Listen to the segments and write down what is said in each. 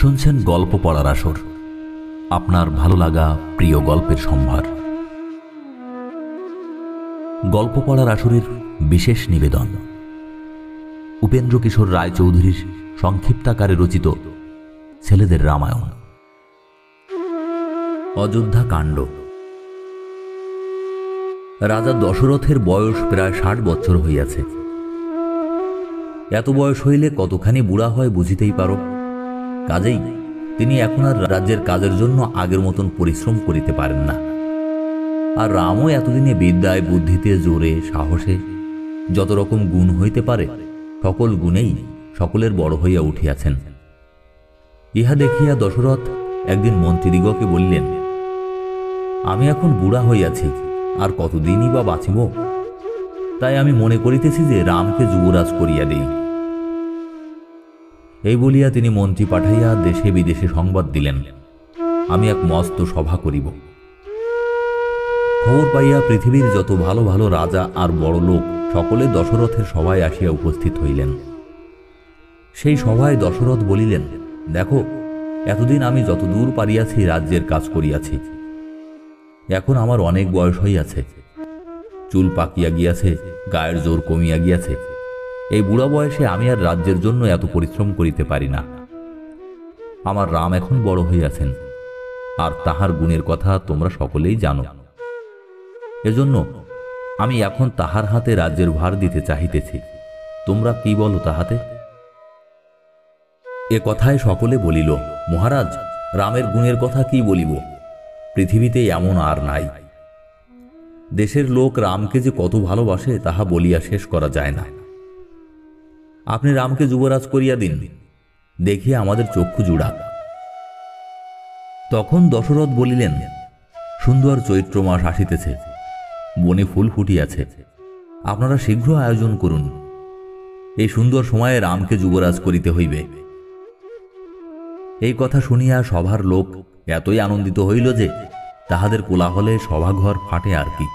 শুনছেন গল্প পড়ার আসর, আপনার ভালো লাগা প্রিয় গল্পের সম্ভার। গল্প পড়ার আসরের বিশেষ নিবেদন উপেন্দ্র কিশোর রায়চৌধুরীর সংক্ষিপ্তাকারে রচিত ছেলেদের রামায়ণ, অযোধ্যা কাণ্ড। রাজা দশরথের বয়স প্রায় 60 বছর হইয়াছে। এত বয়স হইলে কতখানি বুড়া হয় বুঝিতেই পারো। কাজেই তিনি এখন আর রাজ্যের কাজের জন্য আগের মতন পরিশ্রম করিতে পারেন না। আর রামও এতদিনে বিদ্যায়, বুদ্ধিতে, জোরে, সাহসে যত রকম গুণ হইতে পারে সকল গুণেই সকলের বড় হইয়া উঠিয়াছেন। ইহা দেখিয়া দশরথ একদিন মন্ত্রীদিগকে বলিলেন, আমি এখন বুড়া হইয়াছি, আর কতদিনই বা বাঁচিব। তাই আমি মনে করিতেছি যে রামকে যুবরাজ করিয়া দেই। এই বলিয়া তিনি মন্ত্রী পাঠাইয়া দেশে বিদেশে সংবাদ দিলেন, আমি এক মস্ত সভা করিব। খবর পাইয়া পৃথিবীর যত ভালো ভালো রাজা আর বড় লোক সকলে দশরথের সভায় আসিয়া উপস্থিত হইলেন। সেই সভায় দশরথ বলিলেন, দেখো, এতদিন আমি যতদূর পারিয়াছি রাজ্যের কাজ করিয়াছি। এখন আমার অনেক বয়স হইয়াছে, চুল পাকিয়া গিয়াছে, গায়ের জোর কমিয়া গিয়াছে। এই বুড়া বয়সে আমি আর রাজ্যের জন্য এত পরিশ্রম করিতে পারি না। আমার রাম এখন বড় হইয়াছেন, আর তাহার গুণের কথা তোমরা সকলেই জানো। এজন্য আমি এখন তাহার হাতে রাজ্যের ভার দিতে চাহিতেছি। তোমরা কি বলো তাহাতে? এ কথায় সকলে বলিল, মহারাজ, রামের গুণের কথা কি বলিব, পৃথিবীতে এমন আর নাই। দেশের লোক রামকে যে কত ভালোবাসে তাহা বলিয়া শেষ করা যায় না। আপনি রামকে যুবরাজ করিয়া দিন, দেখিয়া আমাদের চক্ষু জুড়াক। তখন দশরথ বলিলেন, সুন্দর চৈত্র মাস আসিতেছে, বনে ফুল ফুটিয়াছে, আপনারা শীঘ্র আয়োজন করুন। এই সুন্দর সময়ে রামকে যুবরাজ করিতে হইবে। এই কথা শুনিয়া সভার লোক এতই আনন্দিত হইল যে তাহাদের কোলাহলে সভাঘর ফাটে আর কি।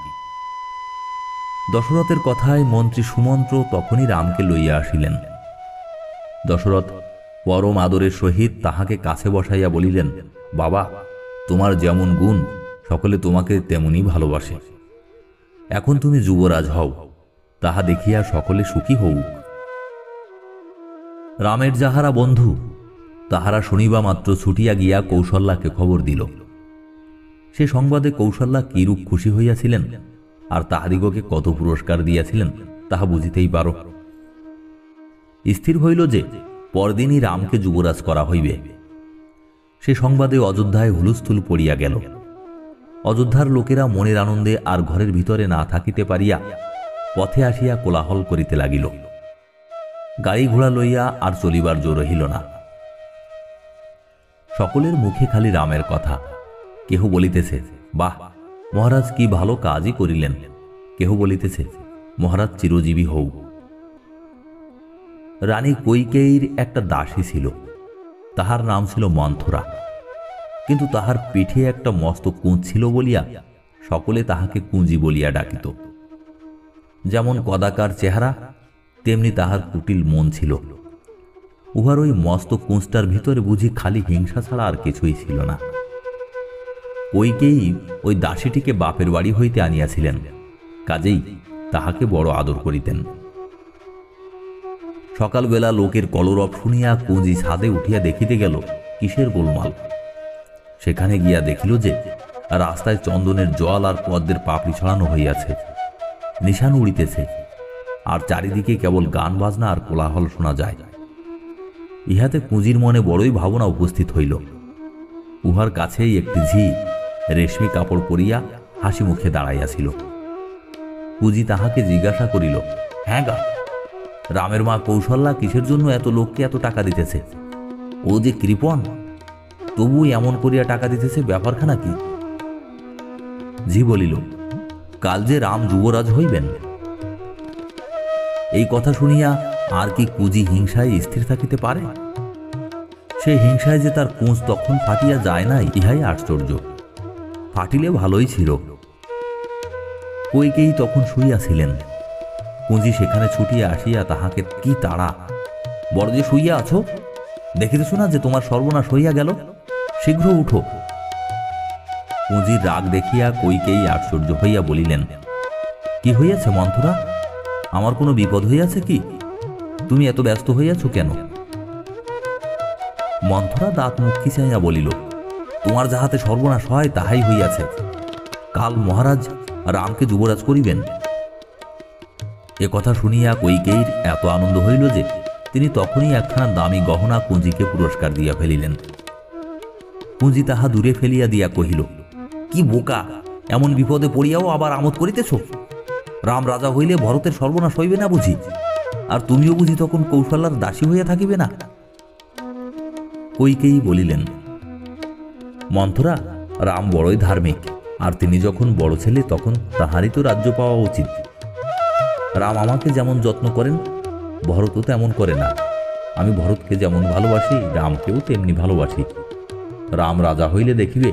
দশরথের কথায় মন্ত্রী সুমন্ত্র তখনই রামকে লইয়া আসিলেন। দশরথ পরম আদরের সহিত তাহাকে কাছে বসাইয়া বলিলেন, বাবা, তোমার যেমন গুণ সকলে তোমাকে তেমনি ভালোবাসে। এখন তুমি যুবরাজ হও, তাহা দেখিয়া সকলে সুখী হউক। রামের যাহারা বন্ধু তাহারা শুনিবা মাত্র ছুটিয়া গিয়া কৌশল্যাকে খবর দিল। সে সংবাদে কৌশল্যা কিরূপ খুশি হইয়াছিলেন আর তাহাদিগকে কত পুরস্কার দিয়াছিলেন তাহা বুঝিতেই পারো। স্থির হইল যে পরদিনই রামকে যুবরাজ করা হইবে। সে সংবাদে অযোধ্যায় হুলস্থুল পড়িয়া গেল। অযোধ্যার লোকেরা মনের আনন্দে আর ঘরের ভিতরে না থাকিতে পারিয়া পথে আসিয়া কোলাহল করিতে লাগিল। গাড়ি ঘোড়া লইয়া আর চলিবার জো রহিল না। সকলের মুখে খালি রামের কথা। কেহ বলিতেছে, বাহ, মহারাজ কি ভালো কাজই করিলেন। কেহ বলিতেছে, মহারাজ চিরজীবী হউক। রানী কৈকেয়ীর একটা দাসী ছিল, তাহার নাম ছিল মন্থরা। কিন্তু তাহার পিঠে একটা মস্ত কুঁজ ছিল বলিয়া সকলে তাহাকে কুঁজি বলিয়া ডাকিত। যেমন কদাকার চেহারা, তেমনি তাহার কুটিল মন ছিল। উহার ওই মস্ত কুঁজটার ভিতরে বুঝি খালি হিংসা ছাড়া আর কিছুই ছিল না। কৈকেয়ী ওই দাসীটিকে বাপের বাড়ি হইতে আনিয়াছিলেন, কাজেই তাহাকে বড় আদর করিতেন। সকালবেলা লোকের কলরব শুনিয়া কুঁজি ছাদে উঠিয়া দেখিতে গেল কিসের গোলমাল। সেখানে গিয়া দেখিল যে রাস্তায় চন্দনের জল আর পদ্মের পাপড়ি ছড়ানো হইয়াছে, নিশান উড়িতেছে, আর চারিদিকে কেবল গান বাজনা আর কোলাহল শোনা যায়। ইহাতে কুঁজির মনে বড়ই ভাবনা উপস্থিত হইল। উহার কাছেই একটি ঝি রেশমি কাপড় পরিয়া হাসি মুখে দাঁড়াইয়াছিল। কুঁজি তাহাকে জিজ্ঞাসা করিল, হ্যাঁ গা, রামের মা কৌশল্যা কিসের জন্য এত লোককে এত টাকা দিতেছে? ও যে কৃপণ, তবু এমন করিয়া টাকা দিতেছে, ব্যাপারখানা কি? ঝি বলিল, কাল যে রাম যুবরাজ হইবেন। এই কথা শুনিয়া আর কি কুঁজি হিংসায় স্থির থাকিতে পারে? সে হিংসায় যে তার কুঁজ তখন ফাটিয়া যায় নাই, ইহাই আশ্চর্য। ফাটিলে ভালোই ছিল। কৈকেয়ী তখন শুইয়াছিলেন। কুঁজি সেখানে ছুটিয়া আসিয়া তাহাকে কি তাড়া, বড় যে শুইয়া আছো, দেখিতেছ না যে তোমার সর্বনাশ হইয়া গেল? শীঘ্র উঠো। কুঁজির রাগ দেখিয়া কইকেয়ী আশ্চর্য হইয়া বলিলেন, কি হইয়াছে মন্থরা? আমার কোনো বিপদ হইয়াছে কি? তুমি এত ব্যস্ত হইয়াছ কেন? মন্থরা দাঁত মুখ খিচাইয়া বলিল, তোমার যাহাতে সর্বনাশ হয় তাহাই হইয়াছে। কাল মহারাজ রামকে যুবরাজ করিবেন। এ কথা শুনিয়া কইকেয়ীর এত আনন্দ হইল যে তিনি তখনই একখানা দামি গহনা কুঁজিকে পুরস্কার দিয়া ফেলিলেন। কুঁজি তাহা দূরে ফেলিয়া দিয়া কহিল, কি বোকা! এমন বিপদে পড়িয়াও আবার আমোদ করিতেছ? রাম রাজা হইলে ভরতের সর্বনাশ হইবে না বুঝি? আর তুমিও বুঝি তখন কৌশল্যার দাসী হইয়া থাকিবে না? কইকেয়ী বলিলেন, মন্থরা, রাম বড়ই ধার্মিক, আর তিনি যখন বড় ছেলে তখন তাহারই তো রাজ্য পাওয়া উচিত। রাম আমাকে যেমন যত্ন করেন ভরতও তেমন করে না। আমি ভরতকে যেমন ভালোবাসি রামকেও তেমনি ভালোবাসি। রাম রাজা হইলে দেখিবে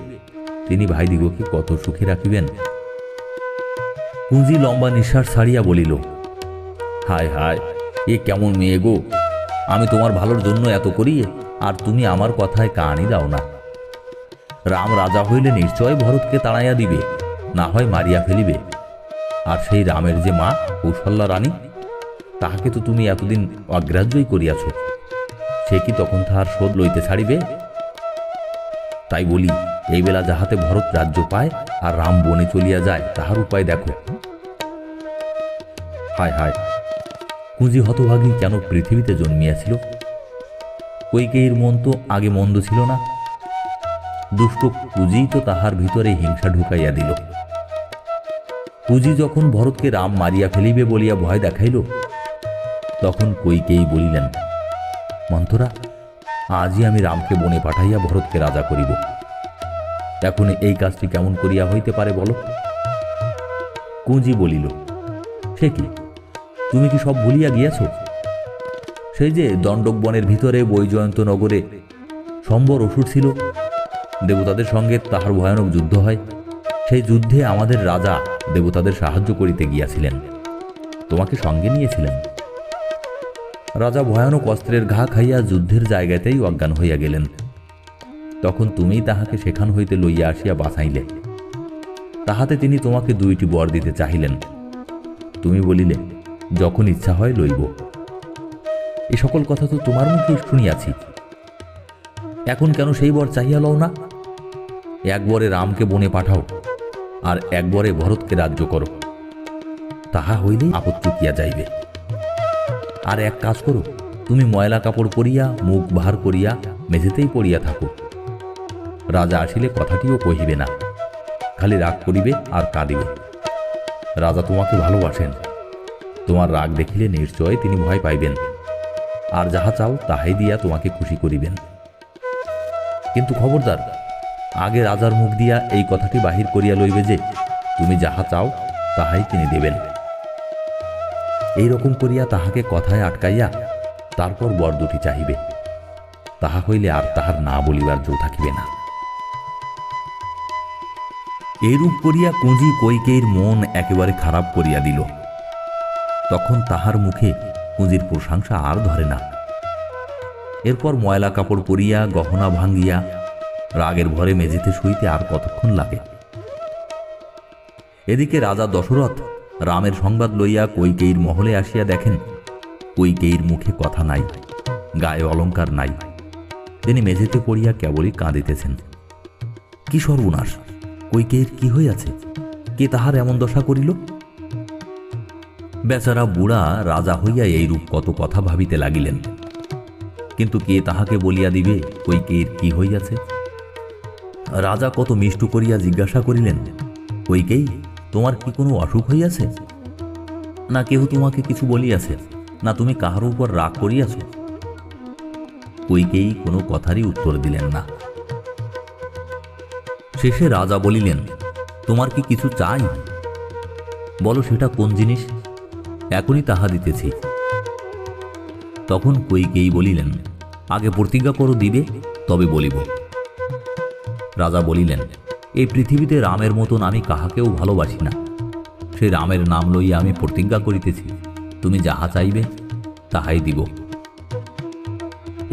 তিনি ভাইদিগকে কত সুখে রাখিবেন। কুঁজি লম্বা নিঃশ্বাস ছাড়িয়া বলিল, হায় হায়, এ কেমন মেয়ে গো! আমি তোমার ভালোর জন্য এত করি, আর তুমি আমার কথায় কানই দাও না। রাম রাজা হইলে নিশ্চয় ভরতকে তাড়াইয়া দিবে, না হয় মারিয়া ফেলিবে। আর সেই রামের যে মা কৌশল্যা রানী, তাহাকে তো তুমি এতদিন অগ্রাহ্যই করিয়াছ। সে কি তখন তাহার শোধ লইতে ছাড়িবে? তাই বলি, এই বেলা যাহাতে ভরত রাজ্য পায় আর রাম বনে চলিয়া যায়, তাহার উপায় দেখো। হায় হায়, কুঁজি হতভাগী কেন পৃথিবীতে জন্মিয়াছিল? কইকেয়ীর মন তো আগে মন্দ ছিল না। দুষ্ট কুঁজিই তো তাহার ভিতরে হিংসা ঢুকাইয়া দিল। কুঁজি যখন ভরতকে রাম মারিয়া ফেলিবে বলিয়া ভয় দেখাইল, তখন কইকেয়ী বলিলেন, মন্থরা, আজই আমি রামকে বনে পাঠাইয়া ভরতকে রাজা করিব। এখন এই কাজটি কেমন করিয়া হইতে পারে বলো? কুঁজি বলিল, সে কি, তুমি কি সব ভুলিয়া গিয়াছ? সেই যে দণ্ডক বনের ভিতরে বৈজয়ন্ত নগরে সম্বর অসুর ছিল, দেবতাদের সঙ্গে তাহার ভয়ানক যুদ্ধ হয়। সেই যুদ্ধে আমাদের রাজা দেবতাদের সাহায্য করিতে গিয়াছিলেন, তোমাকে সঙ্গে নিয়েছিলেন। রাজা ভয়ানক অস্ত্রের ঘা খাইয়া যুদ্ধের জায়গাতেই অজ্ঞান হইয়া গেলেন। তখন তুমিই তাহাকে সেখান হইতে লইয়া আসিয়া বাঁচাইলে। তাহাতে তিনি তোমাকে 2টি বর দিতে চাহিলেন। তুমি বলিলে, যখন ইচ্ছা হয় লইব। এ সকল কথা তো তোমার মুখে শুনিয়াছি। এখন কেন সেই বর চাহিয়া লও না? এক বরে রামকে বনে পাঠাও, আর এক বরে ভরতকে রাজ্য করো। তাহা হইলেই আপদ চুকিয়া যাইবে। আর এক কাজ করো, তুমি ময়লা কাপড় পরিয়া মুখ ভার করিয়া মেঝেতেই পড়িয়া থাকো। রাজা আসিলে কথাটিও কহিবে না, খালি রাগ করিবে আর কাঁদিবে। রাজা তোমাকে ভালোবাসেন, তোমার রাগ দেখিলে নিশ্চয় তিনি ভয় পাইবেন, আর যাহা চাও তাহাই দিয়া তোমাকে খুশি করিবেন। কিন্তু খবরদার, আগে রাজার মুখ দিয়া এই কথাটি বাহির করিয়া লইবে যে তুমি যাহা চাও তাহাই তিনি দেবেন। এই রকম করিয়া তাহাকে কথায় আটকাইয়া তারপর বর 2টি চাহিবে। তাহা হইলে আর তাহার না বলিবার জো থাকিবে না। এইরূপ করিয়া কুঁজি কইকেয়ীর মন একেবারে খারাপ করিয়া দিল। তখন তাহার মুখে কুঁজির প্রশংসা আর ধরে না। এরপর ময়লা কাপড় পরিয়া গহনা ভাঙ্গিয়া রাগের ভরে মেঝেতে শুইতে আর কতক্ষণ লাগে। এদিকে রাজা দশরথ রামের সংবাদ লইয়া কইকেয়ীর মহলে আসিয়া দেখেন কইকেয়ীর মুখে কথা নাই, গায়ে অলঙ্কার নাই। তিনি মেঝেতে পড়িয়া কেবলই কাঁদিতেছেন। কি সর্বনাশ! কইকেয়ীর কি হইয়াছে? কে তাহার এমন দশা করিল? বেচারা বুড়া রাজা হইয়া এইরূপ কত কথা ভাবিতে লাগিলেন। কিন্তু কে তাহাকে বলিয়া দিবে কইকেয়ীর কি হইয়াছে? রাজা কত মিষ্টু করিয়া জিজ্ঞাসা করিলেন, কইকেয়ী, তোমার কি কোনো অসুখ হইয়াছে? না কেহ তোমাকে কিছু বলিয়াছে? না তুমি কাহার উপর রাগ করিয়াছ? কইকেয়ী কোনো কথারই উত্তর দিলেন না। শেষে রাজা বলিলেন, তোমার কি কিছু চাই? বলো সেটা কোন জিনিস, এখনই তাহা দিতেছি। তখন কইকেয়ী বলিলেন, আগে প্রতিজ্ঞা করো দিবে, তবে বলিব। রাজা বলিলেন, এই পৃথিবীতে রামের মতন আমি কাহাকেও ভালোবাসি না। সেই রামের নাম লইয়া আমি প্রতিজ্ঞা করিতেছি, তুমি যাহা চাইবে তাহাই দিব।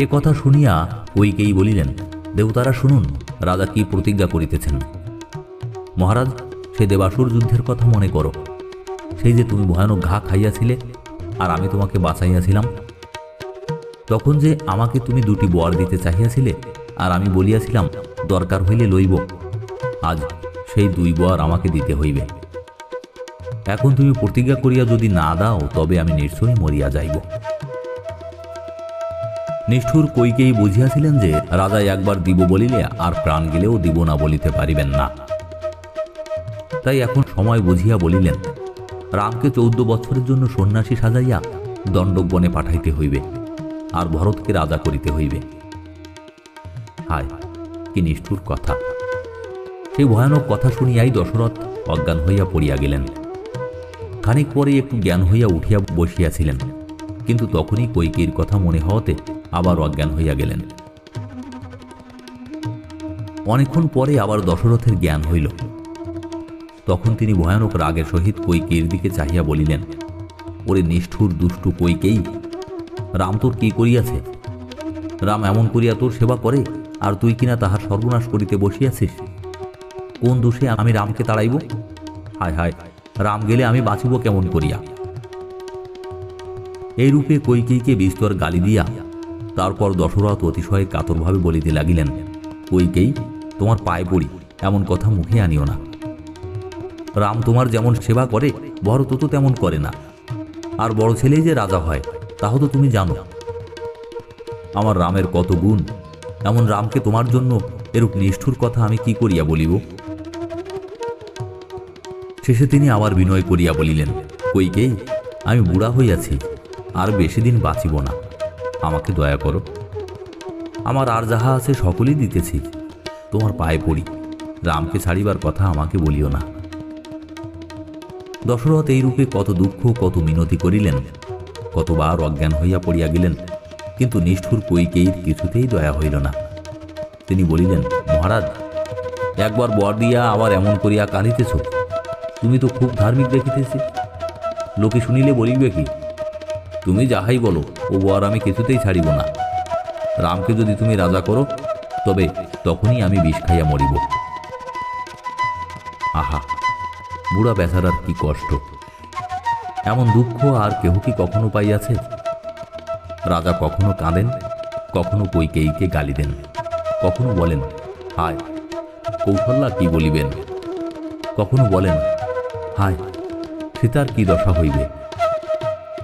এ কথা শুনিয়া কইকেয়ী বলিলেন, দেবতারা শুনুন, রাজা কি প্রতিজ্ঞা করিতেছেন। মহারাজ, সে দেবাসুর যুদ্ধের কথা মনে করো, সেই যে তুমি ভয়ানক ঘা খাইয়াছিলে আর আমি তোমাকে বাঁচাইয়াছিলাম। তখন যে আমাকে তুমি 2টি বর দিতে চাহিয়াছিলে আর আমি বলিয়াছিলাম দরকার হইলে লইব, আজ সেই 2 বর আমাকে দিতে হইবে। এখন তুমি প্রতিজ্ঞা করিয়া যদি না দাও তবে আমি নিশ্চয়ই মরিয়া যাইব। নিষ্ঠুর কইকেয়ী বুঝিয়াছিলেন যে রাজা একবার দিব বলিলে আর প্রাণ গেলেও দিব না বলিতে পারিবেন না। তাই এখন সময় বুঝিয়া বলিলেন, রামকে 14 বছরের জন্য সন্ন্যাসী সাজাইয়া দণ্ডক বনে পাঠাইতে হইবে আর ভরতকে রাজা করিতে হইবে। হায়, কি নিষ্ঠুর কথা! সেই ভয়ানক কথা শুনিয়াই দশরথ অজ্ঞান হইয়া পড়িয়া গেলেন। খানিক পরে একটু জ্ঞান হইয়া উঠিয়া বসিয়াছিলেন, কিন্তু তখনই কইকেয়ীর কথা মনে হওয়াতে আবার অজ্ঞান হইয়া গেলেন। অনেকক্ষণ পরে আবার দশরথের জ্ঞান হইল। তখন তিনি ভয়ানক রাগের সহিত কইকেয়ীর দিকে চাহিয়া বলিলেন, ওরে নিষ্ঠুর দুষ্টু কইকেয়ী, রাম তোর কি করিয়াছে? রাম এমন করিয়া তোর সেবা করে আর তুই কিনা তাহার সর্বনাশ করিতে বসিয়াছিস। কোন দোষে আমি রামকে তাড়াইব? হায় হায়, রাম গেলে আমি বাঁচিব কেমন করিয়া? এইরূপে কইকেয়ীকে বিস্তর গালি দিয়া তারপর দশরথ অতিশয় কাতরভাবে বলিতে লাগিলেন, কইকেয়ী, তোমার পায়ে পড়ি, এমন কথা মুখে আনিও না। রাম তোমার যেমন সেবা করে ভরত তো তেমন করে না, আর বড় ছেলেই যে রাজা হয় তাও তো তুমি জানো। আমার রামের কত গুণ, এমন রামকে তোমার জন্য এরূপ নিষ্ঠুর কথা আমি কি করিয়া বলিব? শেষে তিনি আবার বিনয় করিয়া বলিলেন, কইকেয়ী, আমি বুড়া হইয়াছি, আর বেশি দিন বাঁচিব না, আমাকে দয়া করো। আমার আর যাহা আছে সকলেই দিতেছি, তোমার পায়ে পড়ি, রামকে ছাড়িবার কথা আমাকে বলিও না। দশরথ এইরূপে কত দুঃখ কত মিনতি করিলেন, কতবার অজ্ঞান হইয়া পড়িয়া গেলেন, কিন্তু নিষ্ঠুর কইকেয়ীর কিছুতেই দয়া হইল না। তিনি বলিলেন, মহারাজ, একবার বর দিয়া আবার এমন করিয়া কাঁদিতেছ, তুমি তো খুব ধার্মিক দেখিতেছি। লোকে শুনিলে বলিবে কি? তুমি যাহাই বলো, ও বর আমি কিছুতেই ছাড়িব না। রামকে যদি তুমি রাজা করো তবে তখনই আমি বিষ খাইয়া মরিব। আহা, বুড়া বেচারার কি কষ্ট! এমন দুঃখ আর কেহ কি কখনো পাইয়াছে? রাজা কখনো কাঁদেন, কখনো কইকেয়ীকে গালি দেন, কখনো বলেন, হায় কৌশল্যা কি বলিবেন, কখনো বলেন, হায় সীতার কি দশা হইবে।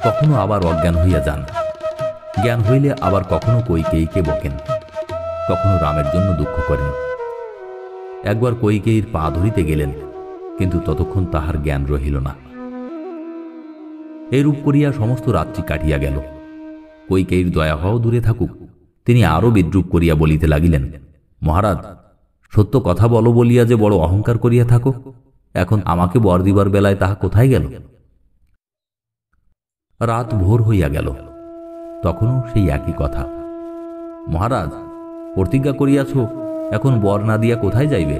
কখনো আবার অজ্ঞান হইয়া যান, জ্ঞান হইলে আবার কখনো কইকেয়ীকে বকেন, কখনো রামের জন্য দুঃখ করেন। একবার কইকেয়ীর পা ধরিতে গেলেন, কিন্তু ততক্ষণ তাহার জ্ঞান রহিল না। এরূপ করিয়া সমস্ত রাত্রি কাটিয়া গেল। কইকেয়ীর দয়া হওয়া দূরে থাকুক, তিনি আরও বিদ্রূপ করিয়া বলিতে লাগিলেন, মহারাজ, সত্য কথা বলো বলিয়া যে বড় অহংকার করিয়া থাকো, এখন আমাকে বর দিবার বেলায় তাহা কোথায় গেল? রাত ভোর হইয়া গেল, তখনও সেই একই কথা। মহারাজ, প্রতিজ্ঞা করিয়াছ, এখন বর না দিয়া কোথায় যাইবে?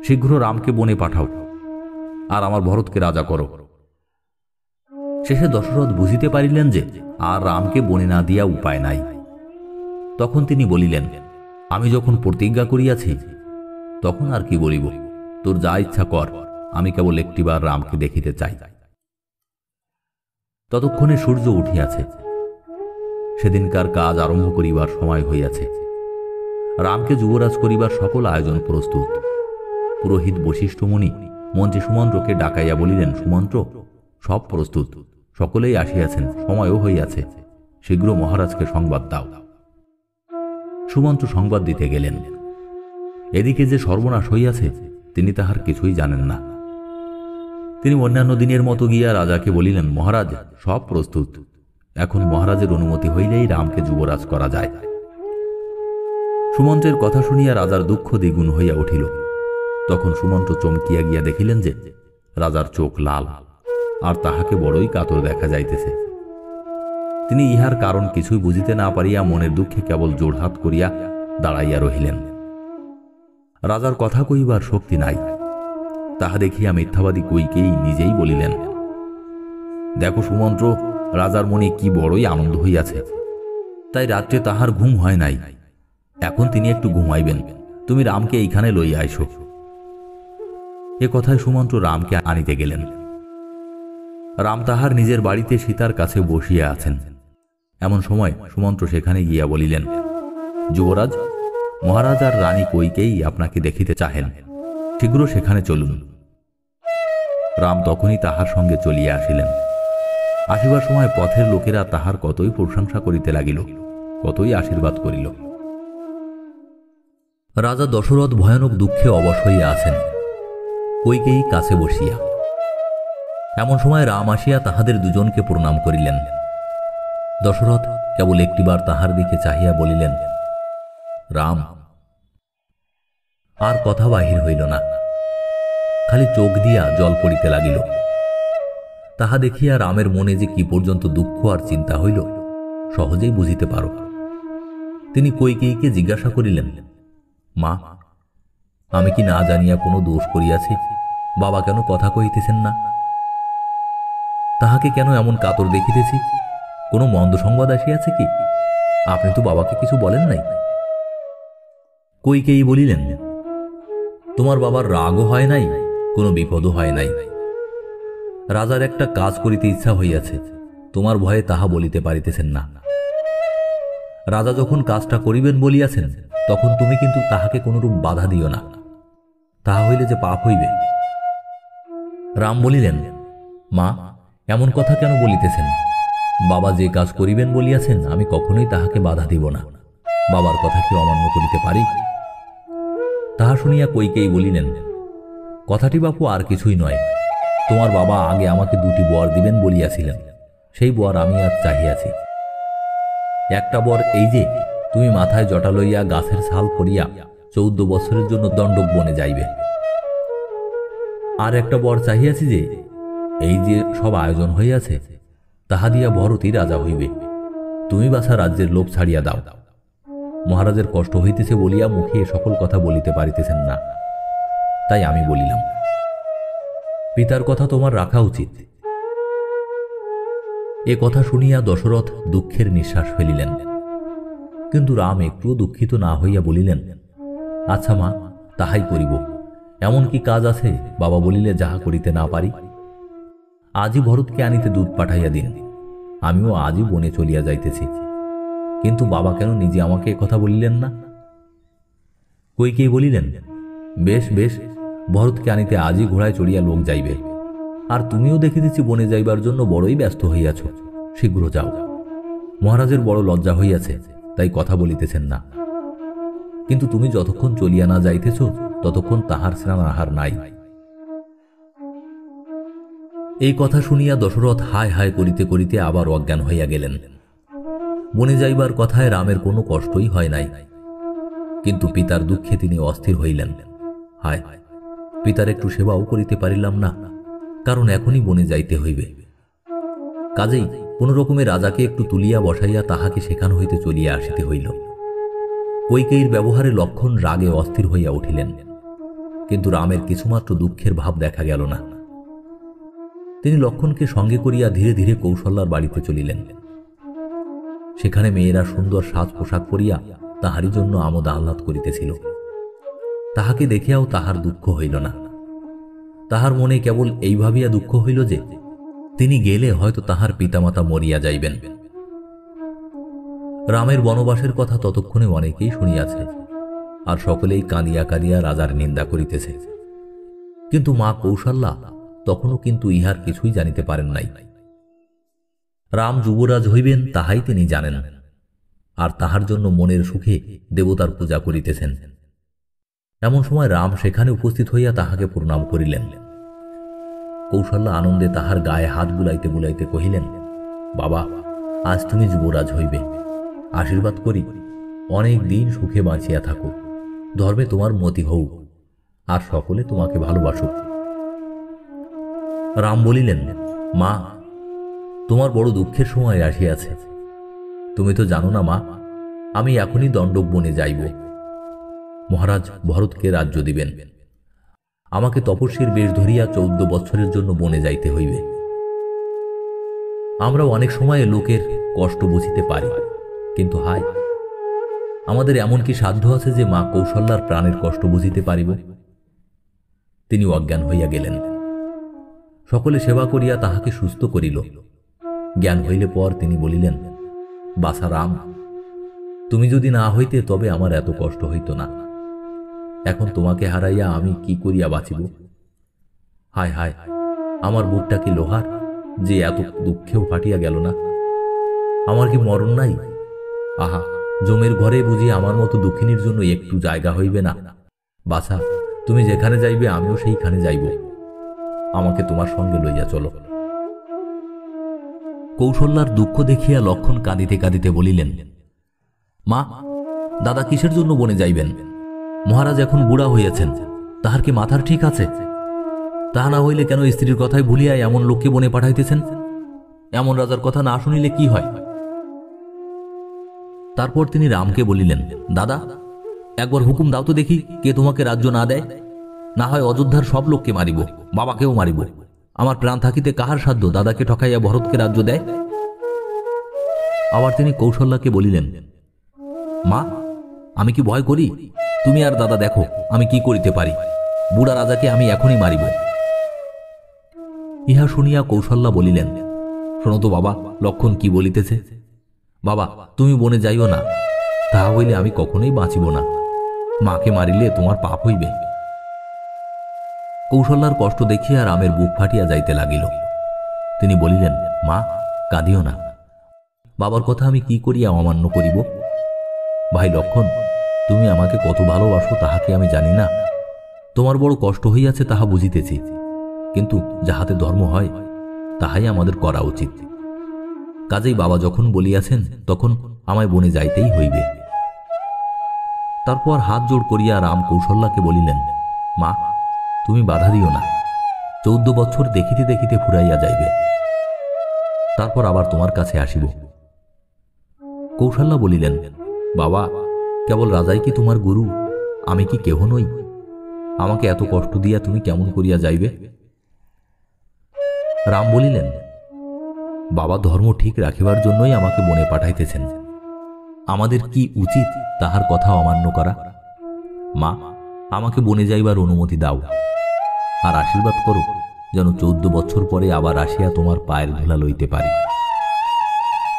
শীঘ্র রামকে বনে পাঠাও আর আমার ভরতকে রাজা করো। শেষে দশরথ বুঝিতে পারিলেন যে আর রামকে বনে না দিয়া উপায় নাই। তখন তিনি বলিলেন, আমি যখন প্রতিজ্ঞা করিয়াছি তখন আর কি বলিব? তোর যা ইচ্ছা কর, আমি কেবল একটিবার রামকে দেখিতে চাই। ততক্ষণে সূর্য উঠিয়াছে, সেদিনকার কাজ আরম্ভ করিবার সময় হইয়াছে। রামকে যুবরাজ করিবার সকল আয়োজন প্রস্তুত। পুরোহিত বশিষ্ঠ মুনি মন্ত্রী সুমন্ত্রকে ডাকাইয়া বলিলেন, সুমন্ত্র, সব প্রস্তুত, সকলেই আসিয়াছেন, সময়ও হইয়াছে, শীঘ্র মহারাজকে সংবাদ দাও। সুমন্ত্র সংবাদ দিতে গেলেন। এদিকে যে সর্বনাশ হইয়াছে তিনি তাহার কিছুই জানেন না। তিনি অন্যান্য দিনের মতো গিয়া রাজাকে বলিলেন, মহারাজ, সব প্রস্তুত, এখন মহারাজের অনুমতি হইলেই রামকে যুবরাজ করা যায়। সুমন্ত্রের কথা শুনিয়া রাজার দুঃখ দ্বিগুণ হইয়া উঠিল। তখন সুমন্ত্র চমকিয়া গিয়া দেখিলেন যে রাজার চোখ লাল, আর তাহাকে বড়ই কাতর দেখা যাইতেছে। তিনি ইহার কারণ কিছুই বুঝিতে না পারিয়া মনের দুঃখে কেবল জোড়হাত করিয়া দাঁড়াইয়া রহিলেন। রাজার কথা কইবার শক্তি নাই। তাহা দেখিয়া মিথ্যাবাদী কইকেয়ী নিজেই বলিলেন, দেখো সুমন্ত্র, রাজার মনে কি বড়ই আনন্দ হইয়াছে। তাই রাত্রে তাহার ঘুম হয় নাই। এখন তিনি একটু ঘুমাইবেন, তুমি রামকে এইখানে লইয়া আইসো। এ কথায় সুমন্ত্র রামকে আনিতে গেলেন। রাম তাহার নিজের বাড়িতে সীতার কাছে বসিয়া আছেন। এমন সময় সুমন্ত্র সেখানে গিয়া বলিলেন, যুবরাজ, মহারাজ আর রানী কইকেয়ী আপনাকে দেখিতে চাহেন, শীঘ্র সেখানে চলুন। রাম তখনই তাহার সঙ্গে চলিয়া আসিলেন। আসিবার সময় পথের লোকেরা তাহার কতই প্রশংসা করিতে লাগিল, কতই আশীর্বাদ করিল। রাজা দশরথ ভয়ানক দুঃখে অবশ হইয়া আছেন, কইকেয়ী কাছে বসিয়া। এমন সময় রাম আসিয়া তাহাদের দুজনকে প্রণাম করিলেন। দশরথ কেবল একটিবার তাহার দিকে চাহিয়া বলিলেন, রাম। আর কথা বাহির হইল না, খালি চোখ দিয়া জল পড়িতে লাগিল। তাহা দেখিয়া রামের মনে যে কি পর্যন্ত দুঃখ আর চিন্তা হইল সহজেই বুঝিতে পারো। তিনি কইকেয়ীকে জিজ্ঞাসা করিলেন, মা, আমি কি না জানিয়া কোনো দোষ করিয়াছি? বাবা কেন কথা কহিতেছেন না? তাহাকে কেন এমন কাতর দেখিতেছি? কোনো মন্দ সংবাদ আসিয়াছে কি? আপনি তো বাবাকে কিছু বলেন নাই। কইকেয়ী বলিলেন, তোমার বাবার রাগও হয় নাই, কোনো বিপদও হয় নাই। রাজার একটা কাজ করিতে ইচ্ছা হইয়াছে, তোমার ভয়ে তাহা বলিতে পারিতেছেন না। রাজা যখন কাজটা করিবেন বলিয়াছেন, তখন তুমি কিন্তু তাহাকে কোনরূপ বাধা দিও না, তাহা হইলে যে পাপ হইবে। রাম বলিলেন, মা, এমন কথা কেন বলিতেছেন? বাবা যে কাজ করিবেন বলিয়াছেন, আমি কখনোই তাহাকে বাধা দিব না। বাবার কথা কি অমান্য করিতে পারি? তাহা শুনিয়া কইকেয়ী বলিলেন, কথাটি বাপু আর কিছুই নয়। তোমার বাবা আগে আমাকে 2টি বর দিবেন বলিয়াছিলেন, সেই বর আমি আজ চাহিয়াছি। একটা বর এই যে তুমি মাথায় জটা লইয়া গাছের ছাল করিয়া 14 বছরের জন্য দণ্ডক বনে যাইবে। আর একটা বর চাহিয়াছি যে এই যে সব আয়োজন হইয়াছে তাহা দিয়া ভরতই রাজা হইবে। তুমি বাছা রাজ্যের লোভ ছাড়িয়া দাও। মহারাজের কষ্ট হইতেছে বলিয়া মুখে এ সকল কথা বলিতে পারিতেছেন না, তাই আমি বলিলাম। পিতার কথা তোমার রাখা উচিত। এ কথা শুনিয়া দশরথ দুঃখের নিঃশ্বাস ফেলিলেন। কিন্তু রাম একটুও দুঃখিত না হইয়া বলিলেন, আচ্ছা মা, তাহাই করিব। এমন কি কাজ আছে বাবা বলিলে যাহা করিতে না পারি? আজই ভরতকে আনিতে দুধ পাঠাইয়া দিন, আমিও আজই বনে চলিয়া যাইতেছি। কিন্তু বাবা কেন নিজে আমাকে কথা বলিলেন না? কইকেয়ী বলিলেন, বেশ বেশ, ভরতকে আনিতে আজই ঘোড়ায় চড়িয়া লোক যাইবে। আর তুমিও দেখিতেছি বনে যাইবার জন্য বড়ই ব্যস্ত হইয়াছ, শীঘ্র যাও। মহারাজের বড় লজ্জা হইয়াছে, তাই কথা বলিতেছেন না। কিন্তু তুমি যতক্ষণ চলিয়া না যাইতেছ ততক্ষণ তাহার স্নান আহার নাই। এই কথা শুনিয়া দশরথ হায় হায় করিতে করিতে আবার অজ্ঞান হইয়া গেলেন। বনে যাইবার কথায় রামের কোনো কষ্টই হয় নাই, কিন্তু পিতার দুঃখে তিনি অস্থির হইলেন। হায়, পিতার একটু সেবাও করিতে পারিলাম না, কারণ এখনই বনে যাইতে হইবে। কাজেই কোন রকমে রাজাকে একটু তুলিয়া বসাইয়া তাহাকে সেখান হইতে চলিয়া আসিতে হইল। কইকেয়ীর ব্যবহারে লক্ষণ রাগে অস্থির হইয়া উঠিলেন, কিন্তু রামের কিছুমাত্র দুঃখের ভাব দেখা গেল না। তিনি লক্ষণকে সঙ্গে করিয়া ধীরে ধীরে কৌশল্যার বাড়িতে চলিলেন। সেখানে মেয়েরা সুন্দর সাজ পোশাক পরিয়া তাহারই জন্য আমোদ আহ্লাদ করিতেছিল। তাহাকে দেখিয়াও তাহার দুঃখ হইল না। তাহার মনে কেবল এই ভাবিয়া দুঃখ হইল যে তিনি গেলে হয়তো তাহার পিতামাতা মরিয়া যাইবেন। রামের বনবাসের কথা ততক্ষণে অনেকেই শুনিয়াছে, আর সকলেই কাঁদিয়া কাঁদিয়া রাজার নিন্দা করিতেছে। কিন্তু মা কৌশল্যা তখনও কিন্তু ইহার কিছুই জানিতে পারেন নাই। রাম যুবরাজ হইবেন তাহাই তিনি জানেন, আর তাহার জন্য মনের সুখে দেবতার পূজা করিতেছেন। এমন সময় রাম সেখানে উপস্থিত হইয়া তাহাকে প্রণাম করিলেন। কৌশল্যা আনন্দে তাহার গায়ে হাত বুলাইতে বুলাইতে কহিলেন, বাবা, আজ তুমি যুবরাজ হইবে, আশীর্বাদ করি অনেক দিন সুখে বাঁচিয়া থাকো, ধর্মে তোমার মতি হউক, আর সকলে তোমাকে ভালোবাসুক। রাম বলিলেন, মা, তোমার বড় দুঃখের সময় আসিয়াছে। তুমি তো জানো না মা, আমি এখনই দণ্ডক বনে যাইব। মহারাজ ভরতকে রাজ্য দিবেন, আমাকে তপস্বীর বেশ ধরিয়া 14 বছরের জন্য বনে যাইতে হইবে। আমরা অনেক সময়ে লোকের কষ্ট বুঝিতে পারি, কিন্তু হায়, আমাদের এমন কি সাধ্য আছে যে মা কৌশল্যার প্রাণের কষ্ট বুঝিতে পারিব? তিনি অজ্ঞান হইয়া গেলেন। সকলে সেবা করিয়া তাহাকে সুস্থ করিল। জ্ঞান হইলে পর তিনি বলিলেন, বাছা রাম, তুমি যদি না হইতে তবে আমার এত কষ্ট হইত না। এখন তোমাকে হারাইয়া আমি কি করিয়া বাঁচিব? হায় হায়, আমার বুকটা কি লোহার যে এত দুঃখেও ফাটিয়া গেল না? আমার কি মরণ নাই? আহা, জমের ঘরে বুঝি আমার মতো দুঃখিনীর জন্য একটু জায়গা হইবে না? বাছা, তুমি যেখানে যাইবে আমিও সেইখানে যাইব। আমাকে তোমার সঙ্গে লইয়া চলো। কৌশল্যার দুঃখ দেখিয়া লক্ষণ কাঁদিতে কাঁদিতে বলিলেন, মা, দাদা কিসের জন্য বনে যাইবেন? মহারাজ এখন বুড়া হইয়াছেন, তাহার কি মাথার ঠিক আছে? তাহা না হইলে কেন স্ত্রীর কথায় ভুলিয়া এমন লোককে বনে পাঠাইতেছেন? এমন রাজার কথা না শুনিলে কি হয়? তারপর তিনি রামকে বলিলেন, দাদা, একবার হুকুম দাও তো দেখি, কে তোমাকে রাজ্য না দেয়? না হয় অযোধ্যার সব লোককে মারিব, বাবাকেও মারিব। আমার প্রাণ থাকিতে কাহার সাধ্য দাদাকে ঠকাইয়া ভরতকে রাজ্য দেয়? আবার তিনি কৌশল্যাকে বলিলেন, মা, আমি কি ভয় করি? তুমি আর দাদা দেখো আমি কি করিতে পারি। বুড়া রাজাকে আমি এখনই মারিব। ইহা শুনিয়া কৌশল্যা বলিলেন, শোনো তো বাবা, লক্ষণ কি বলিতেছে। বাবা, তুমি বনে যাইও না, তাহা হইলে আমি কখনোই বাঁচিব না। মাকে মারিলে তোমার পাপ হইবে। কৌশল্যার কষ্ট দেখিয়া রামের বুক ফাটিয়া যাইতে লাগিল। তিনি বলিলেন, মা, কাঁদিও না। বাবার কথা আমি কি করিয়া অমান্য করিব? ভাই লক্ষণ, তুমি আমাকে কত ভালোবাসো তাহাকে আমি জানি না। তোমার বড় কষ্ট হইয়াছে তাহা বুঝিতেছি, কিন্তু যাহাতে ধর্ম হয় তাহাই আমাদের করা উচিত। কাজেই বাবা যখন বলিয়াছেন তখন আমায় বনে যাইতেই হইবে। তারপর হাত জোড় করিয়া রাম কৌশল্যাকে বলিলেন, মা, তুমি বাধা দিও না। 14 বছর দেখিতে দেখিতে ফুরাইয়া যাইবে, তারপর আবার তোমার কাছে আসিব। কৌশল্যা বলিলেন, বাবা, কেবল রাজাই কি তোমার গুরু? আমি কি কেহ নই? আমাকে এত কষ্ট দিয়া তুমি কেমন করিয়া যাইবে? রাম বলিলেন, বাবা ধর্ম ঠিক রাখিবার জন্যই আমাকে বনে পাঠাইতেছেন। আমাদের কি উচিত তাহার কথা অমান্য করা? মা, আমাকে বনে যাইবার অনুমতি দাও, আর আশীর্বাদ করো যেন 14 বছর পরে আবার আসিয়া তোমার পায়ের ধুলা লইতে পারি।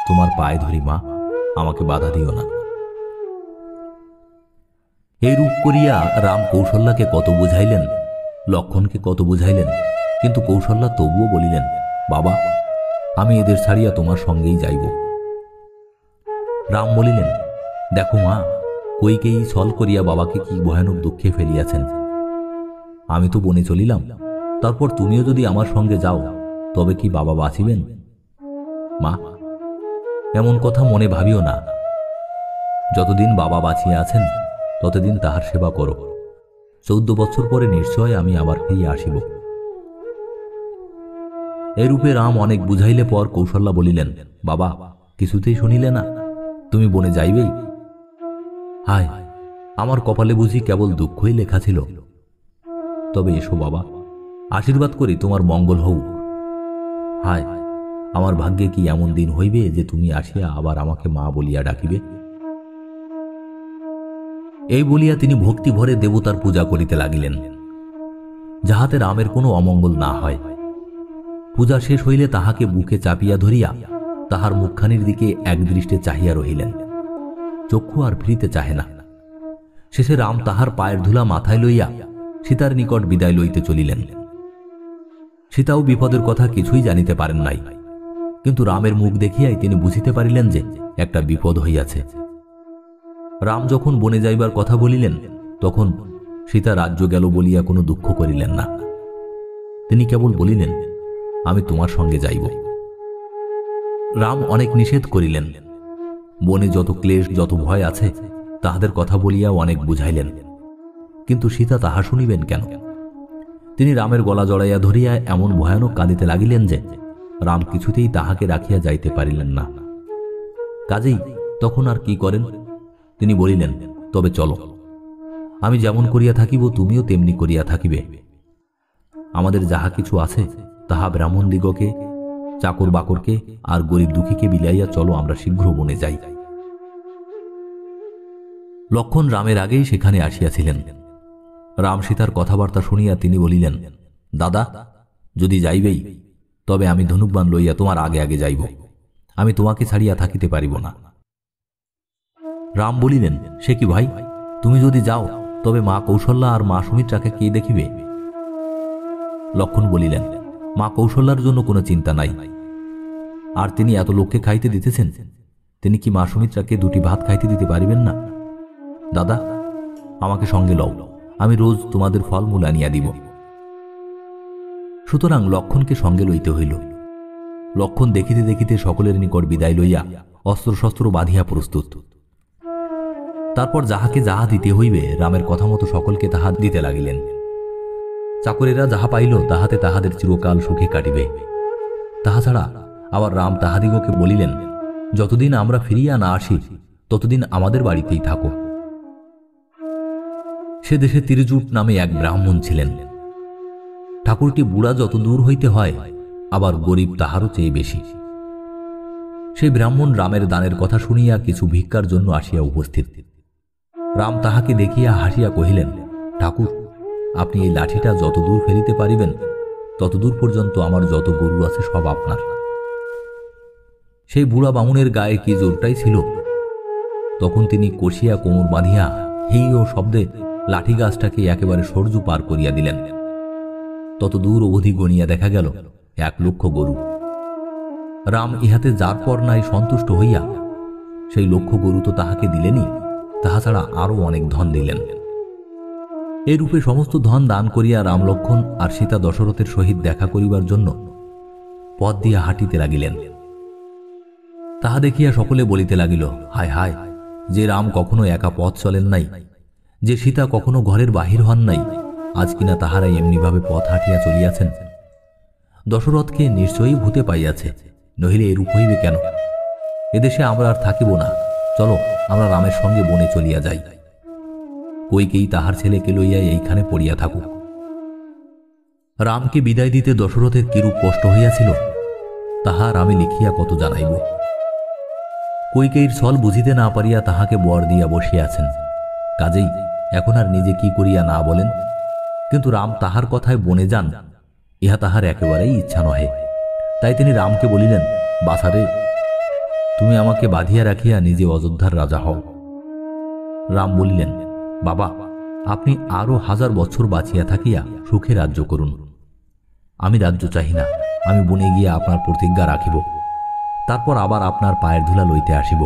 তোমার পায়ে ধরি মা, আমাকে বাধা দিও না। এই রূপ করিয়া রাম কৌশল্যাকে কত বুঝাইলেন, লক্ষণকে কত বুঝাইলেন, কিন্তু কৌশল্যা তবুও বলিলেন, বাবা, আমি এদের ছাড়িয়া তোমার সঙ্গেই যাইব। রাম বলিলেন, দেখো মা, কইকেয়ী ছল করিয়া বাবাকে কি ভয়ানক দুঃখে ফেলিয়াছেন। আমি তো বনে চলিলাম, তারপর তুমিও যদি আমার সঙ্গে যাও তবে কি বাবা বাঁচিবেন? মা, এমন কথা মনে ভাবিও না। যতদিন বাবা বাঁচিয়া আছেন ততদিন তাহার সেবা করো। 14 বছর পরে নিশ্চয় আমি আবার ফিরিয়া আসিব। এরূপে রাম অনেক বুঝাইলে পর কৌশল্যা বলিলেন, বাবা, কিছুতেই শুনিলে না, তুমি বনে যাইবেই? হায়, আমার কপালে বুঝি কেবল দুঃখই লেখা ছিল। তবে এসো বাবা, আশীর্বাদ করি তোমার মঙ্গল হোক। হায়, আমার ভাগ্যে কি এমন দিন হইবে যে তুমি আসিয়া আবার আমাকে মা বলিয়া ডাকিবে? এই বলিয়া তিনি ভক্তি ভরে দেবতার পূজা করিতে লাগিলেন, যাহাতে রামের কোনো অমঙ্গল না হয়। পূজা শেষ হইলে তাহাকে বুকে চাপিয়া ধরিয়া তাহার মুখখানির দিকে একদৃষ্টে চাহিয়া রহিলেন। চক্ষু আর ফিরিতে চাহে না। শেষে রাম তাহার পায়ের ধুলা মাথায় লইয়া সীতার নিকট বিদায় লইতে চলিলেন। সীতাও বিপদের কথা কিছুই জানিতে পারেন নাই, কিন্তু রামের মুখ দেখিয়াই তিনি বুঝিতে পারিলেন যে একটা বিপদ হইয়াছে। রাম যখন বনে যাইবার কথা বলিলেন তখন সীতা রাজ্য গেল বলিয়া কোনো দুঃখ করিলেন না। তিনি কেবল বলিলেন, আমি তোমার সঙ্গে যাইব। রাম অনেক নিষেধ করিলেন। বনে যত ক্লেশ যত ভয় আছে তাহাদের কথা বলিয়াও অনেক বুঝাইলেন, কিন্তু সীতা তাহা শুনিবেন কেন? তিনি রামের গলা জড়াইয়া ধরিয়া এমন ভয়ানক কাঁদিতে লাগিলেন যে রাম কিছুতেই তাহাকে রাখিয়া যাইতে পারিলেন না। কাজেই তখন আর কি করেন? তিনি বলিলেন, তবে চলো, আমি যেমন করিয়া থাকিব তুমিও তেমনি করিয়া থাকিবে। আমাদের যাহা কিছু আছে তাহা ব্রাহ্মণদিগকে, চাকর বাকরকে আর গরিব দুঃখীকে বিলাইয়া চলো, আমরা শীঘ্র বনে যাই। লক্ষণ রামের আগেই সেখানে আসিয়াছিলেন। রাম সীতার কথাবার্তা শুনিয়া তিনি বলিলেন, দাদা, যদি যাইবেই তবে আমি ধনুকবাণ লইয়া তোমার আগে আগে যাইব, আমি তোমাকে ছাড়িয়া থাকিতে পারিব না। রাম বলিলেন, সে কি ভাই, তুমি যদি যাও তবে মা কৌশল্যা আর মা সুমিত্রাকে কে দেখিবে? লক্ষণ বলিলেন, মা কৌশল্যার জন্য কোনো চিন্তা নাই, আর তিনি এত লোককে খাইতে দিতেছেন, তিনি কি মা সুমিত্রাকে দুটি ভাত খাইতে দিতে পারিবেন না? দাদা, আমাকে সঙ্গে লও, আমি রোজ তোমাদের ফলমূল আনিয়া দিব। সুতরাং লক্ষণকে সঙ্গে লইতে হইল। লক্ষণ দেখিতে দেখিতে সকলের নিকট বিদায় লইয়া অস্ত্রশস্ত্র বাঁধিয়া প্রস্তুত। তারপর যাহাকে যাহা দিতে হইবে রামের কথা মতো সকলকে তাহা দিতে লাগিলেন। চাকরেরা যাহা পাইল তাহাতে তাহাদের চিরকাল সুখে কাটিবে। তাহা ছাড়া আবার রাম তাহাদিগকে বলিলেন, যতদিন আমরা ফিরিয়া না আসি ততদিন আমাদের বাড়িতেই থাকো। সে দেশে তিরজুট নামে এক ব্রাহ্মণ ছিলেন। ঠাকুরটি বুড়া যত দূর হইতে হয়, আবার গরিব তাহারও চেয়ে বেশি। সেই ব্রাহ্মণ রামের দানের কথা শুনিয়া কিছু ভিক্ষার জন্য আসিয়া উপস্থিত। রাম তাহাকে দেখিয়া হাসিয়া কহিলেন, ঠাকুর, আপনি এই লাঠিটা যত দূর ফেলিতে পারিবেন ততদূর পর্যন্ত আমার যত গরু আছে সব আপনার। সেই বুড়া বামুনের গায়ে কি জোরটাই ছিল। তখন তিনি কষিয়া কোমর বাঁধিয়া হেই ও শব্দে লাঠি গাছটাকে একেবারে সরজু পার করিয়া দিলেন। তত দূর অবধি গণিয়া দেখা গেল 1,00,000 গরু। রাম ইহাতে যার পর নাই সন্তুষ্ট হইয়া সেই 1,00,000 গরু তো তাহাকে দিলেনই, তাহা ছাড়া আরও অনেক ধন দিলেন। এরূপে সমস্ত ধন দান করিয়া রাম লক্ষণ আর সীতা দশরথের সহিত দেখা করিবার জন্য পথ দিয়া হাঁটিতে লাগিলেন। তাহা দেখিয়া সকলে বলিতে লাগিল, হায় হায়, যে রাম কখনো একা পথ চলেন নাই, যে সীতা কখনো ঘরের বাহির হন নাই, আজ কিনা তাহারা এমনিভাবে পথ হাঁটিয়া চলিয়াছেন। দশরথকে নিশ্চয়ই ভূতে পাইয়াছে, নহিলে এরূপ হইবে কেন? এদেশে আমরা আর থাকিব না, চলো আমরা রামের সঙ্গে বনে চলিয়া যাই। কইকেয়ী তাহার ছেলেকে লইয়া এইখানে পড়িয়া থাকুক। রামকে বিদায় দিতে দশরথের কিরূপ কষ্ট হইয়াছিল তাহা রামে লিখিয়া কত জানাইব। কইকেয়ীর ছল বুঝিতে না পারিয়া তাহাকে বর দিয়া বসিয়াছেন, কাজেই এখন আর নিজে কি করিয়া না বলেন। কিন্তু রাম তাহার কথায় বনে যান, ইহা তাহার একেবারেই ইচ্ছা নহে। তাই তিনি রামকে বলিলেন, বাছারে, তুমি আমাকে বাঁধিয়া রাখিয়া নিজে অযোধ্যার রাজা হও। রাম বলিলেন, বাবা, আপনি আরো 1000 বছর বাঁচিয়া থাকিয়া সুখে রাজ্য করুন। আমি রাজ্য চাহি না, আমি বনে গিয়া আপনার প্রতিজ্ঞা রাখিব, তারপর আবার আপনার পায়ের ধুলা লইতে আসিব।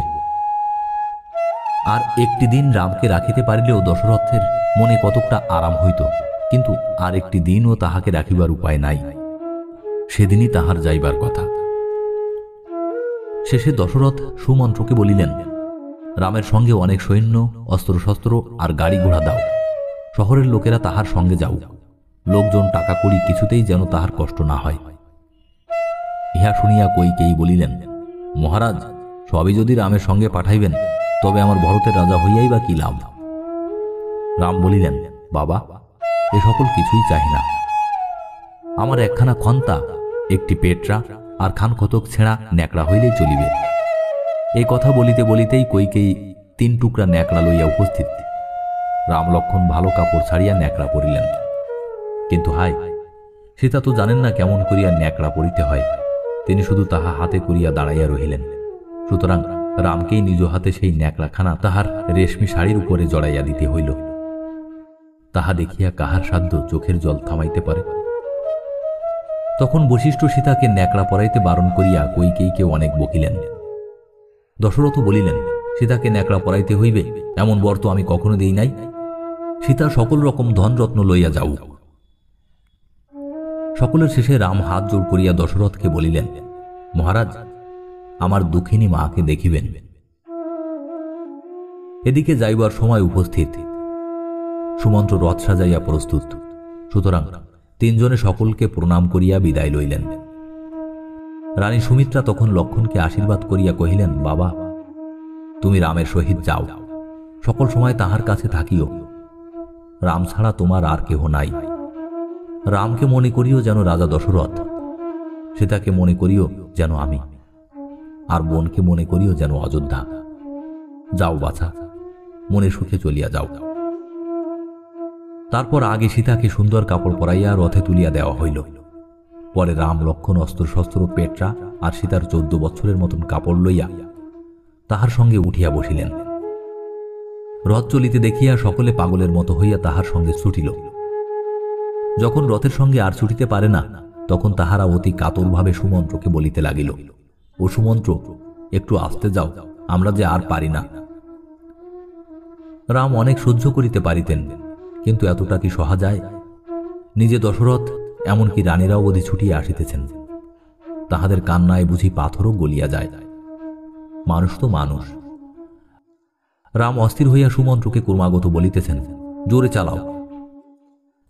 আর একটি দিন রামকে রাখিতে পারিলেও দশরথের মনে কতকটা আরাম হইত, কিন্তু আর একটি দিনও তাহাকে রাখিবার উপায় নাই। সেদিনই তাহার যাইবার কথা। শেষে দশরথ সুমন্ত্রকে বলিলেন, রামের সঙ্গে অনেক সৈন্য, অস্ত্রশস্ত্র আর গাড়ি ঘোড়া দাও, শহরের লোকেরা তাহার সঙ্গে যাও, লোকজন টাকা কড়ি কিছুতেই যেন তাহার কষ্ট না হয়। ইহা শুনিয়া কইকেয়ী বলিলেন, মহারাজ, সবই যদি রামের সঙ্গে পাঠাইবেন তবে আমার ভরতের রাজা হইয়াই বা কি লাভ? রাম বলিলেন, বাবা, এ সকল কিছুই চাহি না। আমার একখানা খন্তা, একটি পেটরা আর খানখতক ছেঁড়া ন্যাকড়া হইলেই চলিবে। এই কথা বলিতে বলিতেই কইকেয়ী 3 টুকরা ন্যাকড়া লইয়া উপস্থিত। রাম লক্ষণ ভালো কাপড় ছাড়িয়া ন্যাকড়া পরিলেন। কিন্তু হায়, সীতা তো জানেন না কেমন করিয়া ন্যাকড়া পরিতে হয়। তিনি শুধু তাহা হাতে করিয়া দাঁড়াইয়া রহিলেন। সুতরাং রামকেই নিজ হাতে সেই ন্যাকড়াখানা তাহার রেশমি শাড়ির উপরে জড়াইয়া দিতে হইল। তাহা দেখিয়া কাহার সাধ্য চোখের জল থামাইতে পারে? তখন বশিষ্ঠ সীতাকে ন্যাকড়া পরাইতে বারণ করিয়া কইকেয়ীকে অনেক বকিলেন। দশরথ বলিলেন, সীতাকে ন্যাকড়া পরাইতে হইবে এমন বর তো আমি কখনো দেই নাই। সীতা সকল রকম ধনরত্ন লইয়া যাও। সকলের শেষে রাম হাত জোড় করিয়া দশরথকে বলিলেন, মহারাজ, আমার দুঃখিনী মাকে দেখিবেন। এদিকে যাইবার সময় উপস্থিত। সুমন্ত্র রথ সাজাইয়া প্রস্তুত। সুতরাং 3 জনে সকলকে প্রণাম করিয়া বিদায় লইলেন। রানী সুমিত্রা তখন লক্ষণকে আশীর্বাদ করিয়া কহিলেন, বাবা, তুমি রামের সহিত যাও, সকল সময় তাহার কাছে থাকিও। রাম ছাড়া তোমার আর কেহ নাই। রামকে মনে করিও যেন রাজা দশরথ, সীতাকে মনে করিও যেন আমি, আর বোনকে মনে করিও যেন অযোধ্যা। যাও বাছা, মনে সুখে চলিয়া যাও। তারপর আগে সীতাকে সুন্দর কাপড় পরাইয়া রথে তুলিয়া দেওয়া হইল। পরে রাম লক্ষ্মণ অস্ত্র শস্ত্র পেটরা আর সীতার 14 বছরের মতন কাপড় লইয়া তাহার সঙ্গে উঠিয়া বসিলেন। রথ চলিতে দেখিয়া সকলে পাগলের মতো হইয়া তাহার সঙ্গে ছুটিল। যখন রথের সঙ্গে আর ছুটিতে পারে না, তখন তাহারা অতি কাতরভাবে সুমন্ত্রকে বলিতে লাগিল, ও সুমন্ত্র, একটু আসতে যাও, আমরা যে আর পারি না। রাম অনেক সহ্য করিতে পারিতেন, কিন্তু এতটা কি সহা যায়? নিজে দশরথ, এমনকি রানীরাও অধি ছুটিয়া আসিতেছেন। তাহাদের কান্নায় বুঝি পাথরও গলিয়া যায়। মানুষ তো মানুষ। রাম অস্থির হইয়া সুমন্ত্রকে ক্রমাগত বলিতেছেন, জোরে চালাও।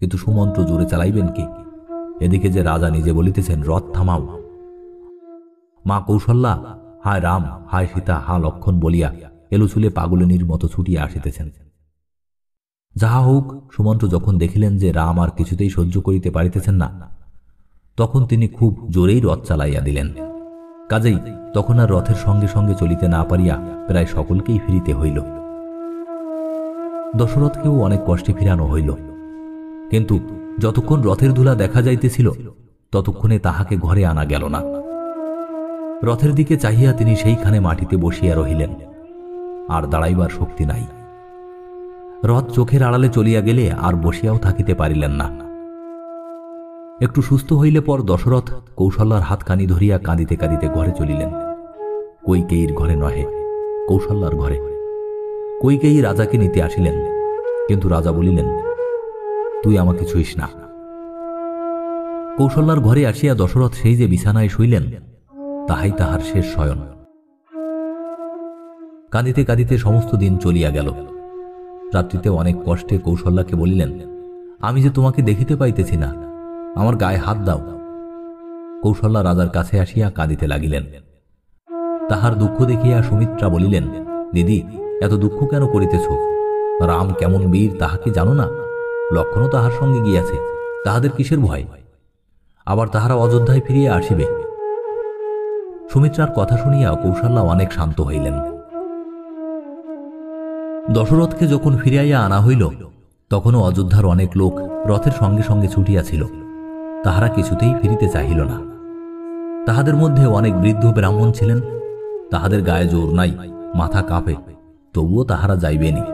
কিন্তু সুমন্ত্র জোরে চালাইবেন কি? এদিকে যে রাজা নিজে বলিতেছেন, রথ থামাও। মা কৌশল্যা, হায় রাম, হায় সীতা, হা লক্ষণ বলিয়া এলোচুলে পাগলিনীর মতো ছুটিয়া আসিতেছেন। যাহা হোক, সুমন্ত্র যখন দেখিলেন যে রাম আর কিছুতেই সহ্য করিতে পারিতেছেন না, তখন তিনি খুব জোরেই রথ চালাইয়া দিলেন। কাজেই তখন আর রথের সঙ্গে সঙ্গে চলিতে না পারিয়া প্রায় সকলকেই ফিরিতে হইল। দশরথকেও অনেক কষ্টে ফিরানো হইল, কিন্তু যতক্ষণ রথের ধুলা দেখা যাইতেছিল ততক্ষণে তাহাকে ঘরে আনা গেল না। রথের দিকে চাহিয়া তিনি সেইখানে মাটিতে বসিয়া রহিলেন, আর দাঁড়াইবার শক্তি নাই। রথ চোখের আড়ালে চলিয়া গেলে আর বসিয়াও থাকিতে পারিলেন না। একটু সুস্থ হইলে পর দশরথ কৌশল্যার হাতখানি ধরিয়া কাঁদিতে কাঁদিতে ঘরে চলিলেন। কৈকেয়ীর ঘরে নহে, কৌশল্যার ঘরে। কৈকেয়ী রাজাকে নিতে আসিলেন, কিন্তু রাজা বলিলেন, তুই আমাকে ছুঁইস না। কৌশল্যার ঘরে আসিয়া দশরথ সেই যে বিছানায় শুইলেন, তাহাই তাহার শেষ শয়ন। কাঁদিতে কাঁদিতে সমস্ত দিন চলিয়া গেল। রাত্রিতে অনেক কষ্টে কৌশল্যাকে বলিলেন, আমি যে তোমাকে দেখিতে পাইতেছি না, আমার গায়ে হাত দাও। কৌশল্যা রাজার কাছে আসিয়া কাঁদিতে লাগিলেন। তাহার দুঃখ দেখিয়া সুমিত্রা বলিলেন, দিদি, এত দুঃখ কেন করিতেছ? রাম কেমন বীর তাহাকে জানো না? লক্ষণও তাহার সঙ্গে গিয়াছে, তাহাদের কিসের ভয়? আবার তাহারা অযোধ্যায় ফিরিয়া আসিবে। সুমিত্রার কথা শুনিয়া কৌশল্যা অনেক শান্ত হইলেন। দশরথকে যখন ফিরাইয়া আনা হইল, তখনও অযোধ্যার অনেক লোক রথের সঙ্গে সঙ্গে ছুটিয়াছিল। তাহারা কিছুতেই ফিরিতে চাহিল না। তাহাদের মধ্যে অনেক বৃদ্ধ ব্রাহ্মণ ছিলেন। তাহাদের গায়ে জোর নাই, মাথা কাঁপে, তবুও তাহারা যাইবেনি।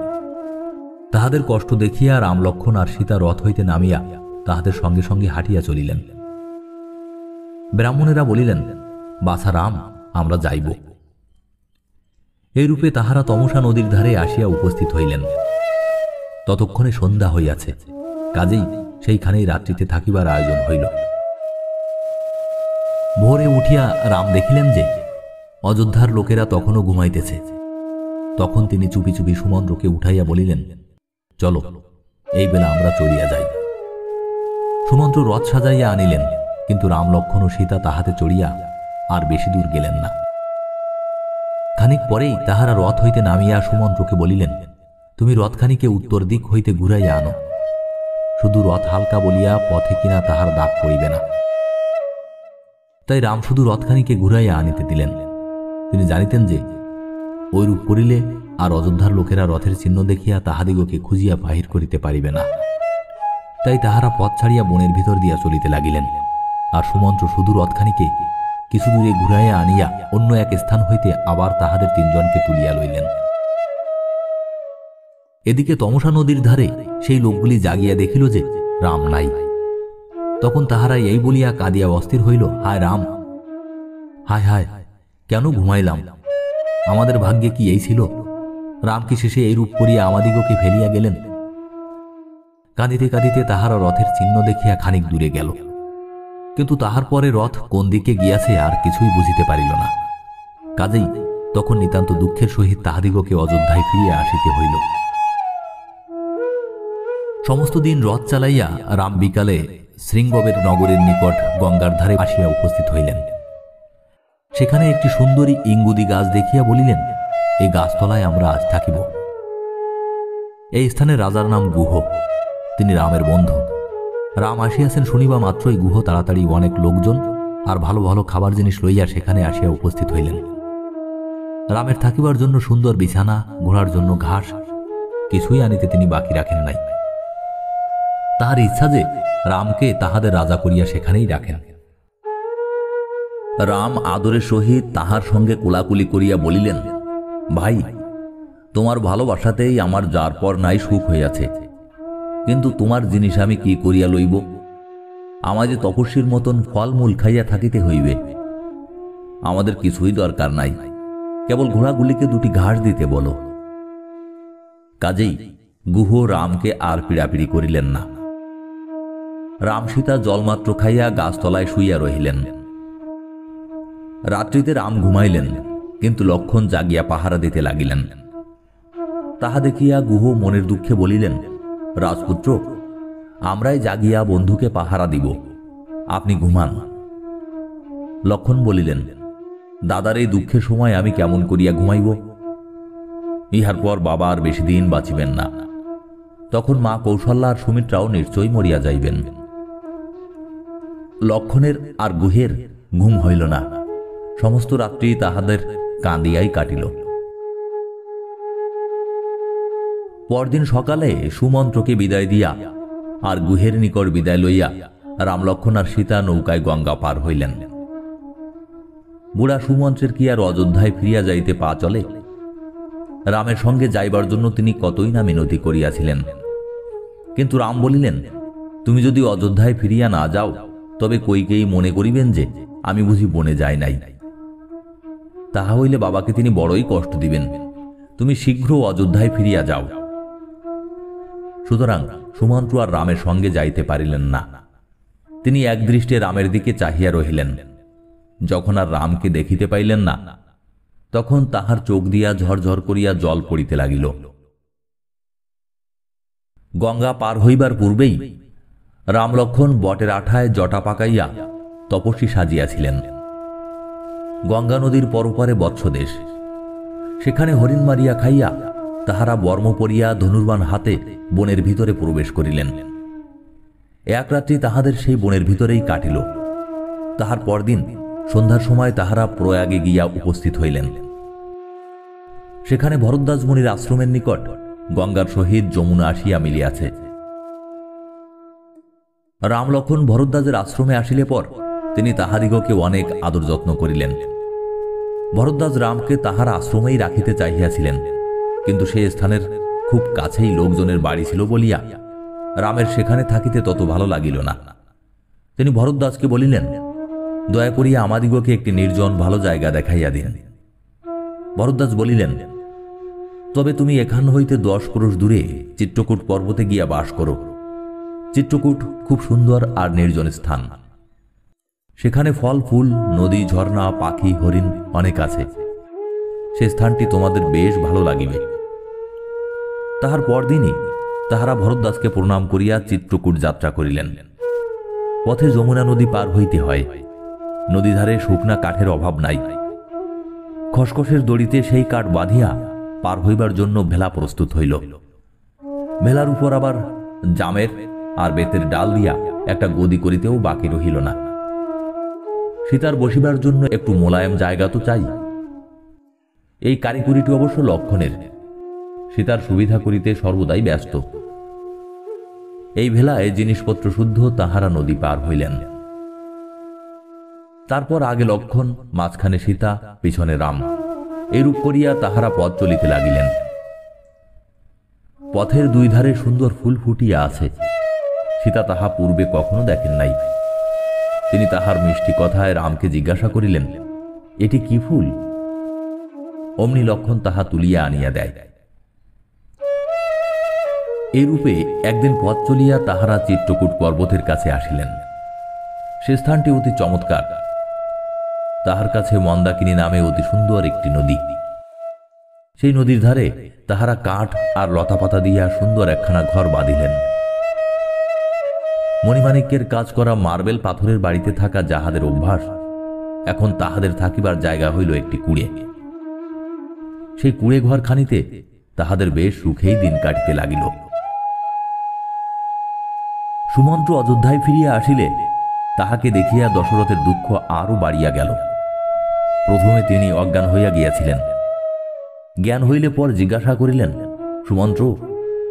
তাহাদের কষ্ট দেখিয়া রাম লক্ষণ আর সীতা রথ হইতে নামিয়া তাহাদের সঙ্গে সঙ্গে হাঁটিয়া চলিলেন। ব্রাহ্মণেরা বলিলেন, বাছা রাম, আমরা যাইব। এইরূপে তাহারা তমসা নদীর ধারে আসিয়া উপস্থিত হইলেন। ততক্ষণে সন্ধ্যা হইয়াছে, কাজেই সেইখানেই রাত্রিতে থাকিবার আয়োজন হইল। ভোরে উঠিয়া রাম দেখিলেন যে অযোধ্যার লোকেরা তখনও ঘুমাইতেছে। তখন তিনি চুপি চুপি সুমন্ত্রকে উঠাইয়া বলিলেন, চলো, এই বেলা আমরা চলিয়া যাই। সুমন্ত্র রথ সাজাইয়া আনিলেন, কিন্তু রাম লক্ষণ ও সীতা তাহাতে চড়িয়া আর বেশি দূর গেলেন না। খানিক পরেই তাহারা রথ হইতে নামিয়া সুমন্ত্রকে বলিলেন, তুমি রথখানিকে উত্তর দিক হইতে ঘুরাইয়া আনো। শুধু রথ হালকা বলিয়া পথে কিনা তাহার দাগ পড়িবে না। তাই রাম শুধু রথখানিকে ঘুরাইয়া আনিতে দিলেন। তিনি জানিতেন যে ঐরূপ করিলে আর অযোধ্যার লোকেরা রথের চিহ্ন দেখিয়া তাহাদিগকে খুঁজিয়া বাহির করিতে পারিবে না। তাই তাহারা পথ ছাড়িয়া বনের ভিতর দিয়া চলিতে লাগিলেন, আর সুমন্ত্র শুধু রথখানিকে কিছু দূরে ঘুরাইয়া আনিয়া অন্য এক স্থান হইতে আবার তাহাদের তিনজনকে তুলিয়া লইলেন। এদিকে তমসা নদীর ধারে সেই লোকগুলি জাগিয়া দেখিল যে রাম নাই। তখন তাহারা এই বলিয়া কাঁদিয়া অস্থির হইল, হায় রাম, হায় হায়, কেন ঘুমাইলাম? আমাদের ভাগ্যে কি এই ছিল? রাম কি শেষে এই রূপ করিয়া আমাদিগকে ফেলিয়া গেলেন? কাঁদিতে কাঁদিতে তাহারা রথের চিহ্ন দেখিয়া খানিক দূরে গেল, কিন্তু তাহার পরে রথ কোন দিকে গিয়াছে আর কিছুই বুঝিতে পারিল না। কাজেই তখন নিতান্ত দুঃখের সহিত তাহাদিগকে অযোধ্যায় ফিরিয়া আসিতে হইল। সমস্ত দিন রথ চালাইয়া রাম বিকালে শৃঙ্গবের নগরের নিকট গঙ্গার ধারে আসিয়া উপস্থিত হইলেন। সেখানে একটি সুন্দরী ইঙ্গুদি গাছ দেখিয়া বলিলেন, এই গাছতলায় আমরা আজ থাকিব। এই স্থানে রাজার নাম গুহ, তিনি রামের বন্ধু। রাম আসিয়াছেন শুনিবা মাত্রই গুহ তাড়াতাড়ি অনেক লোকজন আর ভালো ভালো খাবার জিনিস লইয়া সেখানে আসিয়া উপস্থিত হইলেন। রামের থাকিবার জন্য সুন্দর বিছানা, ঘোড়ার জন্য ঘাস কিছুই আনিতে তিনি বাকি রাখেন নাই। তাহার ইচ্ছা যে রামকে তাহাদের রাজা করিয়া সেখানেই রাখেন। রাম আদরের সহিত তাহার সঙ্গে কোলাকুলি করিয়া বলিলেন, ভাই, তোমার ভালোবাসাতেই আমার যার পর নাই সুখ হইয়াছে, কিন্তু তোমার জিনিস আমি কি করিয়া লইব? আমায় যে তপস্বীর মতন ফলমূল খাইয়া থাকিতে হইবে। আমাদের কিছুই দরকার নাই, কেবল ঘোড়াগুলিকে দুটি ঘাস দিতে বলো। কাজেই গুহ রামকে আর পীড়াপিড়ি করিলেন না। রাম সীতা জলমাত্র খাইয়া গাছতলায় শুইয়া রহিলেন। রাত্রিতে রাম ঘুমাইলেন, কিন্তু লক্ষণ জাগিয়া পাহারা দিতে লাগিলেন। তাহা দেখিয়া গুহ মনের দুঃখে বলিলেন, রাজপুত্র, আমরাই জাগিয়া বন্ধুকে পাহারা দিব, আপনি ঘুমান। লক্ষণ বলিলেন, দাদার এই দুঃখের সময় আমি কেমন করিয়া ঘুমাইব? ইহার পর বাবা আর বেশি দিন বাঁচিবেন না, তখন মা কৌশল্যা আর সুমিত্রাও নিশ্চয়ই মরিয়া যাইবেন। লক্ষণের আর গুহের ঘুম হইল না, সমস্ত রাত্রি তাহাদের কাঁদিয়াই কাটিল। পরদিন সকালে সুমন্ত্রকে বিদায় দিয়া আর গুহের নিকট বিদায় লইয়া রাম, লক্ষণ আর সীতা নৌকায় গঙ্গা পার হইলেন। বুড়া সুমন্ত্রের কি আর অযোধ্যায় ফিরিয়া যাইতে পা চলে? রামের সঙ্গে যাইবার জন্য তিনি কতই না মিনতি করিয়াছিলেন, কিন্তু রাম বলিলেন, তুমি যদি অযোধ্যায় ফিরিয়া না যাও, তবে কইকেই মনে করিবেন যে আমি বুঝি বনে যাই নাই। তাহা হইলে বাবাকে তিনি বড়ই কষ্ট দিবেন। তুমি শীঘ্র অযোধ্যায় ফিরিয়া যাও। সুতরাং সুমন্ত্র আর রামের সঙ্গে যাইতে পারিলেন না। তিনি একদৃষ্টে রামের দিকে চাহিয়া রহিলেন। যখন আর রামকে দেখিতে পাইলেন না, তখন তাহার চোখ দিয়া ঝরঝর করিয়া জল পড়িতে লাগিল। গঙ্গা পার হইবার পূর্বেই রাম লক্ষণ বটের আঠায় জটা পাকাইয়া তপস্বী সাজিয়াছিলেন। গঙ্গা নদীর পরপারে বৎসদেশ, সেখানে হরিণ মারিয়া খাইয়া তাহারা বর্ম পরিয়া ধনুর্বাণ হাতে বনের ভিতরে প্রবেশ করিলেন। এক রাত্রি তাহাদের সেই বনের ভিতরেই কাটিল। তাহার পরদিন সন্ধ্যার সময় তাহারা প্রয়াগে গিয়া উপস্থিত হইলেন। সেখানে ভরদ্বাজ মুনির আশ্রমের নিকট গঙ্গার সহিত যমুনা আসিয়া মিলিয়াছে। রাম লক্ষণ ভরদ্বাজের আশ্রমে আসিলে পর তিনি তাহাদিগকে অনেক আদর যত্ন করিলেন। ভরদ্বাজ রামকে তাহার আশ্রমেই রাখিতে চাহিয়াছিলেন, কিন্তু সেই স্থানের খুব কাছেই লোকজনের বাড়ি ছিল বলিয়া রামের সেখানে থাকিতে তত ভালো লাগিল না। তিনি ভরদ্বাজকে বলিলেন, দয়া করিয়া আমাদিগকে একটি নির্জন ভালো জায়গা দেখাইয়া দিন। ভরদ্বাজ বলিলেন, তবে তুমি এখান হইতে 10 ক্রোশ দূরে চিত্রকূট পর্বতে গিয়া বাস করো। চিত্রকূট খুব সুন্দর আর নির্জন স্থান। সেখানে ফল ফুল, নদী, ঝর্ণা, পাখি, হরিণ অনেক আছে। সে স্থানটি তোমাদের বেশ ভালো লাগিবে। তাহার পরদিনই তাহারা ভরদ্বাজকে প্রণাম করিয়া চিত্রকূট যাত্রা করিলেন। পথে যমুনা নদী পার হইতে হয়। নদীধারে শুকনা কাঠের অভাব নাই। খসখসের দড়িতে সেই কাঠ বাঁধিয়া পার হইবার জন্য ভেলা প্রস্তুত হইল। ভেলার উপর আবার জামের আর বেতের ডাল দিয়া একটা গদি করিতেও বাকি রহিল না। সীতার বসিবার জন্য একটু মোলায়েম জায়গা তো চাই। এই কারিগরিটি অবশ্য লক্ষণের। সীতার সুবিধা করিতে সর্বদাই ব্যস্ত। এই ভেলায় জিনিসপত্র শুদ্ধ তাহারা নদী পার হইলেন। তারপর আগে লক্ষণ, মাঝখানে সীতা, পিছনে রাম, এইরূপ করিয়া তাহারা পথ চলিতে লাগিলেন। পথের দুই ধারে সুন্দর ফুল ফুটিয়া আছে। সীতা তাহা পূর্বে কখনো দেখেন নাই। তিনি তাহার মিষ্টি কথায় রামকে জিজ্ঞাসা করিলেন, এটি কি ফুল? অমনি লক্ষণ তাহা তুলিয়া আনিয়া দেয়। এরূপে একদিন পথ চলিয়া তাহারা চিত্রকূট পর্বতের কাছে আসিলেন। সে স্থানটি অতি চমৎকার। তাহার কাছে মন্দাকিনী নামে অতি সুন্দর একটি নদী। সেই নদীর ধারে তাহারা কাঠ আর লতাপাতা দিয়া সুন্দর একখানা ঘর বাঁধিলেন। মণিমাণিক্যের কাজ করা মার্বেল পাথরের বাড়িতে থাকা যাহাদের অভ্যাস, এখন তাহাদের থাকিবার জায়গা হইল একটি কুঁড়ে। সেই কুঁড়ে ঘরখানিতে তাহাদের বেশ সুখেই দিন কাটিতে লাগিল। সুমন্ত্র অযোধ্যায় ফিরিয়া আসিলে তাহাকে দেখিয়া দশরথের দুঃখ আরো বাড়িয়া গেল। প্রথমে তিনি অজ্ঞান হইয়া গিয়াছিলেন। জ্ঞান হইলে পর জিজ্ঞাসা করিলেন, সুমন্ত্র,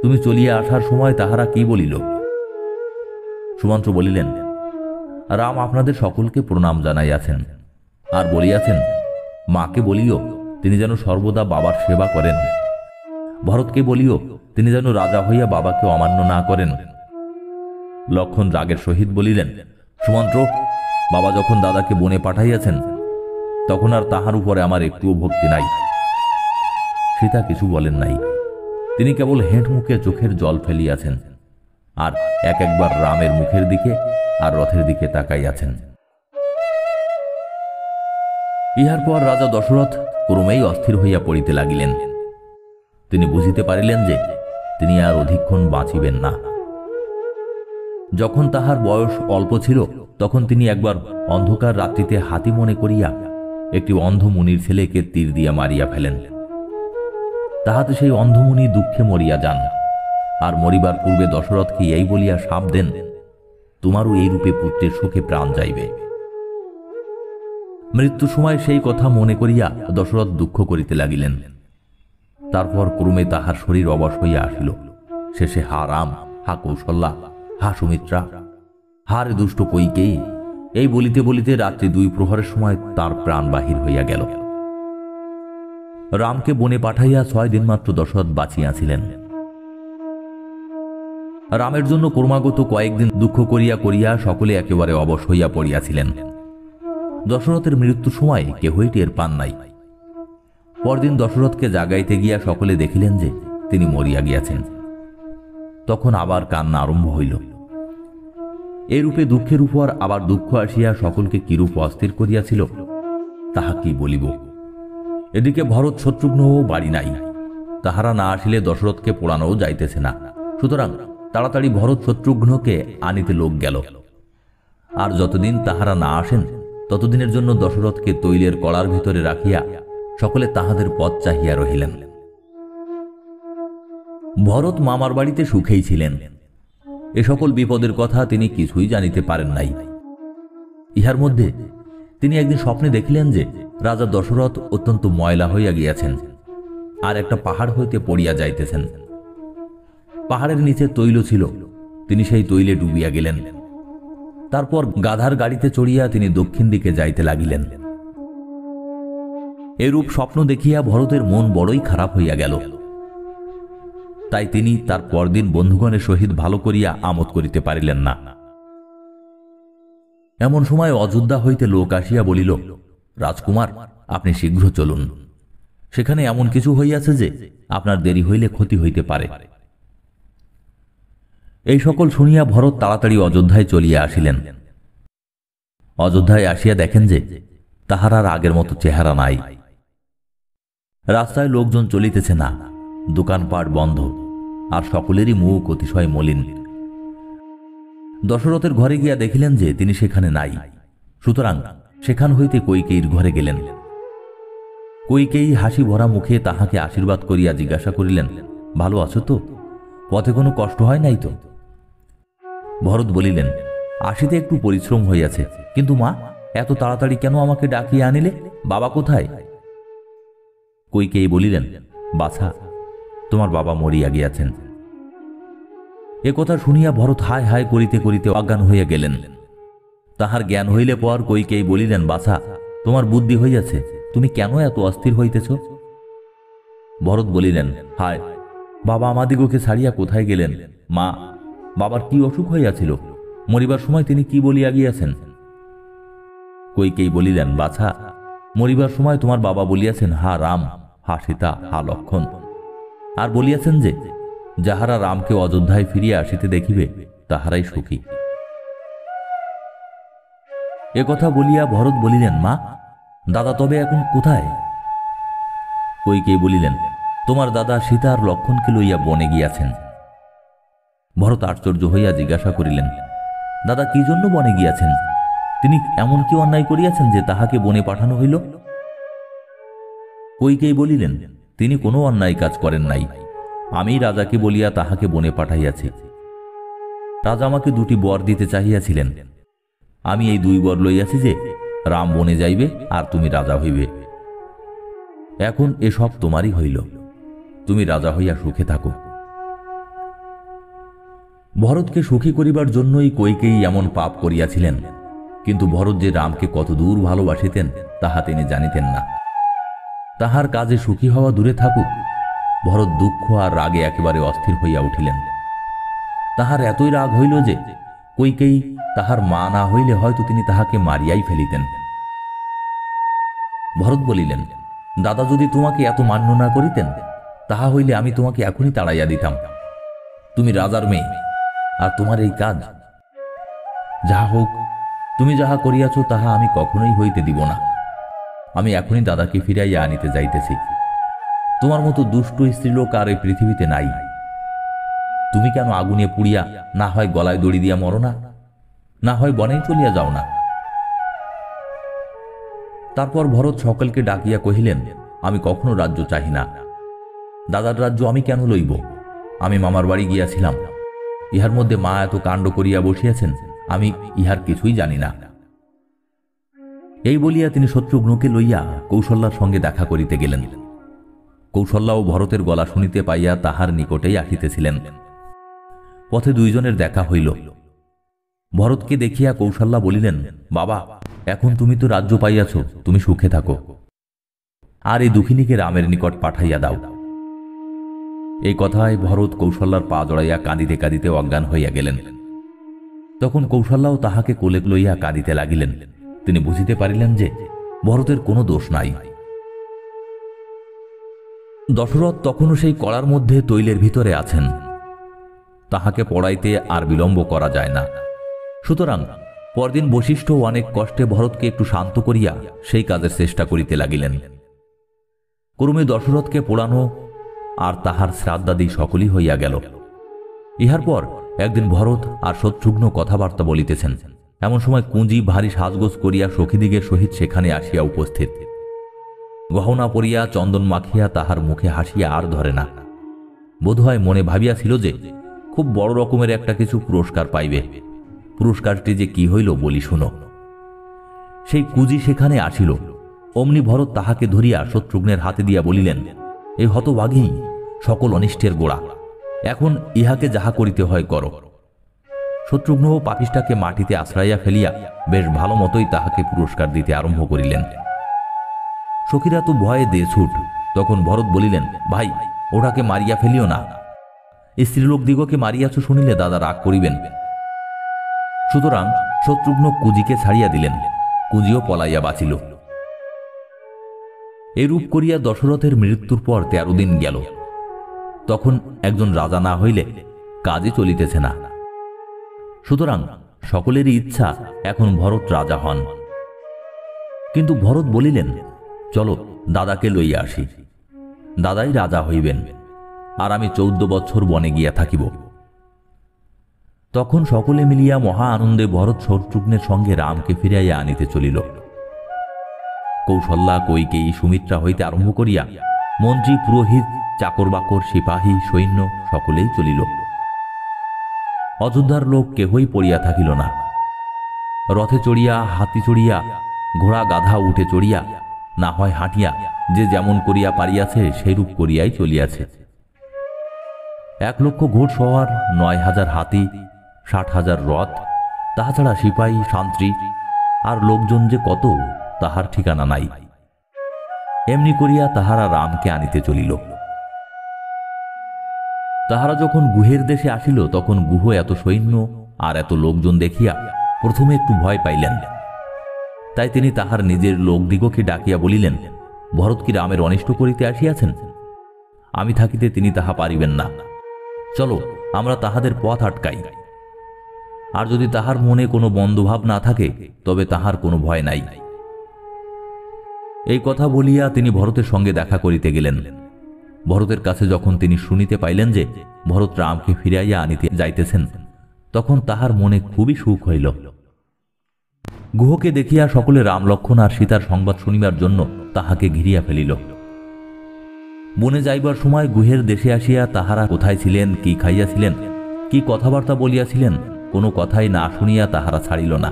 তুমি চলিয়া আসার সময় তাহারা কি বলিল? সুমন্ত্র বলিলেন, রাম আপনাদের সকলকে প্রণাম জানাইয়াছেন, আর বলিয়াছেন মাকে বলিও তিনি যেন সর্বদা বাবার সেবা করেন। ভরতকে বলিও তিনি যেন রাজা হইয়া বাবাকে অমান্য না করেন। লক্ষণ রাগের সহিত বলিলেন, সুমন্ত্র, বাবা যখন দাদাকে বনে পাঠাইয়াছেন তখন আর তাহার উপরে আমার একটুও ভক্তি নাই। সীতা কিছু বলেন নাই, তিনি কেবল হেঁট মুখে চোখের জল ফেলিয়াছেন, আর একবার রামের মুখের দিকে আর রথের দিকে তাকাইয়াছেন। ইহার পর রাজা দশরথ ক্রমেই অস্থির হইয়া পড়িতে লাগিলেন। তিনি বুঝিতে পারিলেন যে তিনি আর অধিকক্ষণ বাঁচিবেন না। যখন তাহার বয়স অল্প ছিল তখন তিনি একবার অন্ধকার রাত্রিতে হাতি মনে করিয়া একটি অন্ধ মুনির ছেলেকে তীর দিয়া মারিয়া ফেলেন। তাহাতে সেই অন্ধমুনি দুঃখে মরিয়া যান, আর মরিবার পূর্বে দশরথকে এই বলিয়া শাপ দেন, তোমারও এই রূপে পুত্রের শোকে প্রাণ যাইবে। মৃত্যু সময় সেই কথা মনে করিয়া দশরথ দুঃখ করিতে লাগিলেন। তারপর ক্রমে তাহার শরীর অবশ হইয়া আসিল। শেষে হা রাম, হা কৌশল্যা, হা সুমিত্রা, হারে দুষ্ট কইকেয়ী, এই বলিতে বলিতে রাত্রি 2 প্রহরের সময় তার প্রাণ বাহির হইয়া গেল। রামকে বনে পাঠাইয়া 6 দিন মাত্র দশরথ বাঁচিয়াছিলেন। রামের জন্য ক্রমাগত কয়েকদিন দুঃখ করিয়া করিয়া সকলে একেবারে অবশ হইয়া পড়িয়াছিলেন। দশরথের মৃত্যুর সময় কেহই টের পান নাই। পরদিন দশরথকে জাগাইতে গিয়া সকলে দেখিলেন যে তিনি মরিয়া গিয়াছেন। তখন আবার কান্না আরম্ভ হইল। এরূপে দুঃখের উপর আবার দুঃখ আসিয়া সকলকে কিরূপ অস্থির করিয়াছিল তাহা কি বলিব। এদিকে ভরত শত্রুঘ্নও বাড়ি নাই। তাহারা না আসিলে দশরথকে পোড়ানোও যাইতেছে না। সুতরাং তাড়াতাড়ি ভরত শত্রুঘ্নকে আনিতে লোক গেল। আর যতদিন তাহারা না আসেন ততদিনের জন্য দশরথকে তৈলের কড়ার ভিতরে রাখিয়া সকলে তাহাদের পথ চাহিয়া রহিলেন। ভরত মামার বাড়িতে সুখেই ছিলেন। এ সকল বিপদের কথা তিনি কিছুই জানিতে পারেন নাই। ইহার মধ্যে তিনি একদিন স্বপ্নে দেখিলেন যে রাজা দশরথ অত্যন্ত ময়লা হইয়া গিয়াছেন, আর একটা পাহাড় হইতে পড়িয়া যাইতেছেন। পাহাড়ের নিচে তৈল ছিল, তিনি সেই তৈলে ডুবিয়া গেলেন। তারপর গাধার গাড়িতে চড়িয়া তিনি দক্ষিণ দিকে যাইতে লাগিলেন। এরূপ স্বপ্ন দেখিয়া ভরতের মন বড়ই খারাপ হইয়া গেল। তাই তিনি তার পরদিন বন্ধুগণের সহিত ভালো করিয়া আমোদ করিতে পারিলেন না। এমন সময় অযোধ্যা হইতে লোক আসিয়া বলিল, রাজকুমার, আপনি শীঘ্র চলুন, সেখানে এমন কিছু হইয়াছে যে আপনার দেরি হইলে ক্ষতি হইতে পারে। এই সকল শুনিয়া ভরত তাড়াতাড়ি অযোধ্যায় চলিয়া আসিলেন। অযোধ্যায় আসিয়া দেখেন যে তাহার আর আগের মতো চেহারা নাই। রাস্তায় লোকজন চলিতেছে না, দোকানপাট বন্ধ, আর সকলেরই মুখ অতিশয় মলিন। দশরথের ঘরে গিয়া দেখিলেন যে তিনি সেখানে নাই। সুতরাং সেখান হইতে কইকেয়ীর ঘরে গেলেন। কইকেয়ী হাসি ভরা মুখে তাহাকে আশীর্বাদ করিয়া জিজ্ঞাসা করিলেন, ভালো আছো তো? পথে কোনো কষ্ট হয় নাই তো? ভরত বলিলেন, আসিতে একটু পরিশ্রম হইয়াছে, কিন্তু মা, এত তাড়াতাড়ি কেন আমাকে ডাকিয়া আনিলে? বাবা কোথায়? কইকেয়ী বলিলেন, বাছা, তোমার বাবা মরিয়া গিয়াছেন। এ কথা শুনিয়া ভরত হায় হায় করিতে করিতে অজ্ঞান হইয়া গেলেন। তাহার জ্ঞান হইলে পর কইকেয়ী বলিলেন, বাছা, তোমার বুদ্ধি হইয়াছে, তুমি কেন এত অস্থির হইতেছ? ভরত বলিলেন, হায়, বাবা আমাদিগকে ছাড়িয়া কোথায় গেলেন? মা, বাবার কি অসুখ হইয়াছিল? মরিবার সময় তিনি কি বলিয়া গিয়াছেন? কইকেয়ী বলিলেন, বাছা, মরিবার সময় তোমার বাবা বলিয়াছেন, হা রাম, হা সীতা, হা লক্ষণ, আর বলিয়াছেন যে যাহারা রামকে অযোধ্যায় ফিরিয়া আসিতে দেখিবে তাহারাই সুখী। এ কথা বলিয়া ভরত বলিলেন, মা, দাদা তবে এখন কোথায়? কইকেয়ী বলিলেন, তোমার দাদা সীতা আর লক্ষণকে লইয়া বনে গিয়াছেন। ভরত আশ্চর্য হইয়া জিজ্ঞাসা করিলেন, দাদা কি জন্য বনে গিয়াছেন? তিনি এমন কি অন্যায় করিয়াছেন যে তাহাকে বনে পাঠানো হইল? কইকেয়ী বলিলেন, তিনি কোনো অন্যায় কাজ করেন নাই। আমি রাজাকে বলিয়া তাহাকে বনে পাঠাইয়াছি। রাজা আমাকে 2টি বর দিতে চাহিয়াছিলেন। আমি এই 2 বর লইয়াছি যে রাম বনে যাইবে আর তুমি রাজা হইবে। এখন এসব তোমারই হইল, তুমি রাজা হইয়া সুখে থাকো। ভরতকে সুখী করিবার জন্যই কইকেয়ী এমন পাপ করিয়াছিলেন, কিন্তু ভরত যে রামকে কত দূর ভালোবাসিতেন তাহা তিনি জানিতেন না। তাহার কাজে সুখী হওয়া দূরে থাকুক, ভরত দুঃখ আর রাগে একেবারে অস্থির হইয়া উঠিলেন। তাহার এতই রাগ হইল যে কইকেয়ী তাহার মা না হইলে হয়তো তিনি তাহাকে মারিয়াই ফেলিতেন। ভরত বলিলেন, দাদা যদি তোমাকে এত মান্য না করিতেন তাহা হইলে আমি তোমাকে এখনই তাড়াইয়া দিতাম। তুমি রাজার মেয়ে, আর তোমার এই কাজ। যাহা হোক, তুমি যাহা করিয়াছ তাহা আমি কখনোই হইতে দিব না। আমি এখনই দাদাকে ফিরাইয়া আনিতে যাইতেছি। তোমার মতো দুষ্ট স্ত্রীলোক আর এই পৃথিবীতে নাই। তুমি কেন আগুনে পুড়িয়া না হয় গলায় দড়ি দিয়া মরো না, না হয় বনেই চলিয়া যাও না। তারপর ভরত সকলকে ডাকিয়া কহিলেন, আমি কখনো রাজ্য চাহি না। দাদার রাজ্য আমি কেন লইব? আমি মামার বাড়ি গিয়াছিলাম, ইহার মধ্যে মা এত কাণ্ড করিয়া বসিয়াছেন, আমি ইহার কিছুই জানি না। এই বলিয়া তিনি শত্রুঘ্নকে লইয়া কৌশল্যার সঙ্গে দেখা করিতে গেলেন। কৌশল্যা ও ভরতের গলা শুনিতে পাইয়া তাহার নিকটেই আসিতেছিলেন। পথে দুইজনের দেখা হইল। ভরতকে দেখিয়া কৌশল্যা বলিলেন, বাবা, এখন তুমি তো রাজ্য পাইয়াছ, তুমি সুখে থাকো, আর এই দুঃখিনীকে রামের নিকট পাঠাইয়া দাও। এই কথায় ভরত কৌশল্যার পা জড়াইয়া কাঁদিতে কাঁদিতে অজ্ঞান হইয়া গেলেন। তখন কৌশল্যাও তাহাকে কোলে লইয়া কাঁদিতে লাগিলেন। তিনি বুঝিতে পারিলেন যে ভরতের কোনো দোষ নাই। দশরথ তখনও সেই কড়ার মধ্যে তৈলের ভিতরে আছেন। তাহাকে পড়াইতে আর বিলম্ব করা যায় না। সুতরাং পরদিন বশিষ্ঠ অনেক কষ্টে ভরতকে একটু শান্ত করিয়া সেই কাজের চেষ্টা করিতে লাগিলেন। ক্রমে দশরথকে পোড়ানো আর তাহার শ্রাদ্ধাদি সকলই হইয়া গেল। ইহার পর একদিন ভরত আর শত্রুঘ্ন কথাবার্তা বলিতেছেন। এমন সময় কুঁজি ভারী সাজগোজ করিয়া সখীদিগের সহিত সেখানে আসিয়া উপস্থিত। গহনা পরিয়া চন্দন মাখিয়া তাহার মুখে হাসিয়া আর ধরে না। বোধহয় মনে ভাবিয়াছিল যে খুব বড় রকমের একটা কিছু পুরস্কার পাইবে। পুরস্কারটি যে কি হইল বলি শুনো। সেই কুঁজি সেখানে আসিল। অমনি ভরত তাহাকে ধরিয়া শত্রুঘ্নের হাতে দিয়া বলিলেন, এই হতভাগী সকল অনিষ্টের গোড়া, এখন ইহাকে যাহা করিতে হয় করো। শত্রুঘ্ন পাপিষ্টাকে মাটিতে আশ্রাইয়া ফেলিয়া বেশ ভালো মতোই তাহাকে পুরস্কার দিতে আরম্ভ করিলেন। সখীরা তো ভয়ে দেছুট। তখন ভরত বলিলেন, ভাই, ওটাকে মারিয়া ফেলিও না। স্ত্রীলোক দিগকে মারিয়াছ শুনিলে দাদা রাগ করিবেন। সুতরাং শত্রুঘ্ন কুঁজিকে ছাড়িয়া দিলেন। কুঁজিও পলাইয়া বাঁচিল। এরূপ করিয়া দশরথের মৃত্যুর পর 13 দিন গেল। তখন একজন রাজা না হইলে কাজে চলিতেছে না। সুতরাং সকলেরই ইচ্ছা এখন ভরত রাজা হন। কিন্তু ভরত বলিলেন, চলো দাদাকে লইয়া আসি। দাদাই রাজা হইবেন, আর আমি 14 বছর বনে গিয়া থাকিব। তখন সকলে মিলিয়া মহা আনন্দে ভরত শত্রুঘ্নের সঙ্গে রামকে ফিরাইয়া আনিতে চলিল। কৌশল্যা, কইকেয়ী, সুমিত্রা হইতে আরম্ভ করিয়া মন্ত্রী, পুরোহিত, চাকর বাকর, সিপাহী, সৈন্য সকলেই চলিল। অযোধ্যার লোক কেহই পড়িয়া থাকিল না। রথে চড়িয়া, হাতি চড়িয়া, ঘোড়া গাধা উঠে চড়িয়া, না হয় হাঁটিয়া, যে যেমন করিয়া পারিয়াছে সেইরূপ করিয়াই চলিয়াছে। 1 লক্ষ ঘোড়সওয়ার, 9,000 হাতি, 60,000 রথ, তাহা ছাড়া সিপাহী, শান্ত্রী আর লোকজন যে কত তাহার ঠিকানা নাই। এমনি করিয়া তাহারা রামকে আনিতে চলিল। তাহারা যখন গুহের দেশে আসিল তখন গুহ এত সৈন্য আর এত লোকজন দেখিয়া প্রথমে একটু ভয় পাইলেন। তাই তিনি তাহার নিজের লোকদিগকে ডাকিয়া বলিলেন, ভরত কি রামের অনিষ্ট করিতে আসিয়াছেন? আমি থাকিতে তিনি তাহা পারিবেন না। চলো আমরা তাহাদের পথ আটকাই। আর যদি তাহার মনে কোনো বন্ধভাব না থাকে তবে তাহার কোনো ভয় নাই। এই কথা বলিয়া তিনি ভরতের সঙ্গে দেখা করিতে গেলেন। ভরতের কাছে যখন তিনি শুনিতে পাইলেন যে ভরত রামকে ফিরাইয়া আনিতে যাইতেছেন, তখন তাহার মনে খুবই সুখ হইল। গুহকে দেখিয়া সকলে রাম, লক্ষ্মণ আর সীতার সংবাদ শুনিবার জন্য তাহাকে ঘিরিয়া ফেলিল। বনে যাইবার সময় গুহের দেশে আসিয়া তাহারা কোথায় ছিলেন, কি খাইয়াছিলেন, কি কথাবার্তা বলিয়াছিলেন, কোনো কথাই না শুনিয়া তাহারা ছাড়িল না।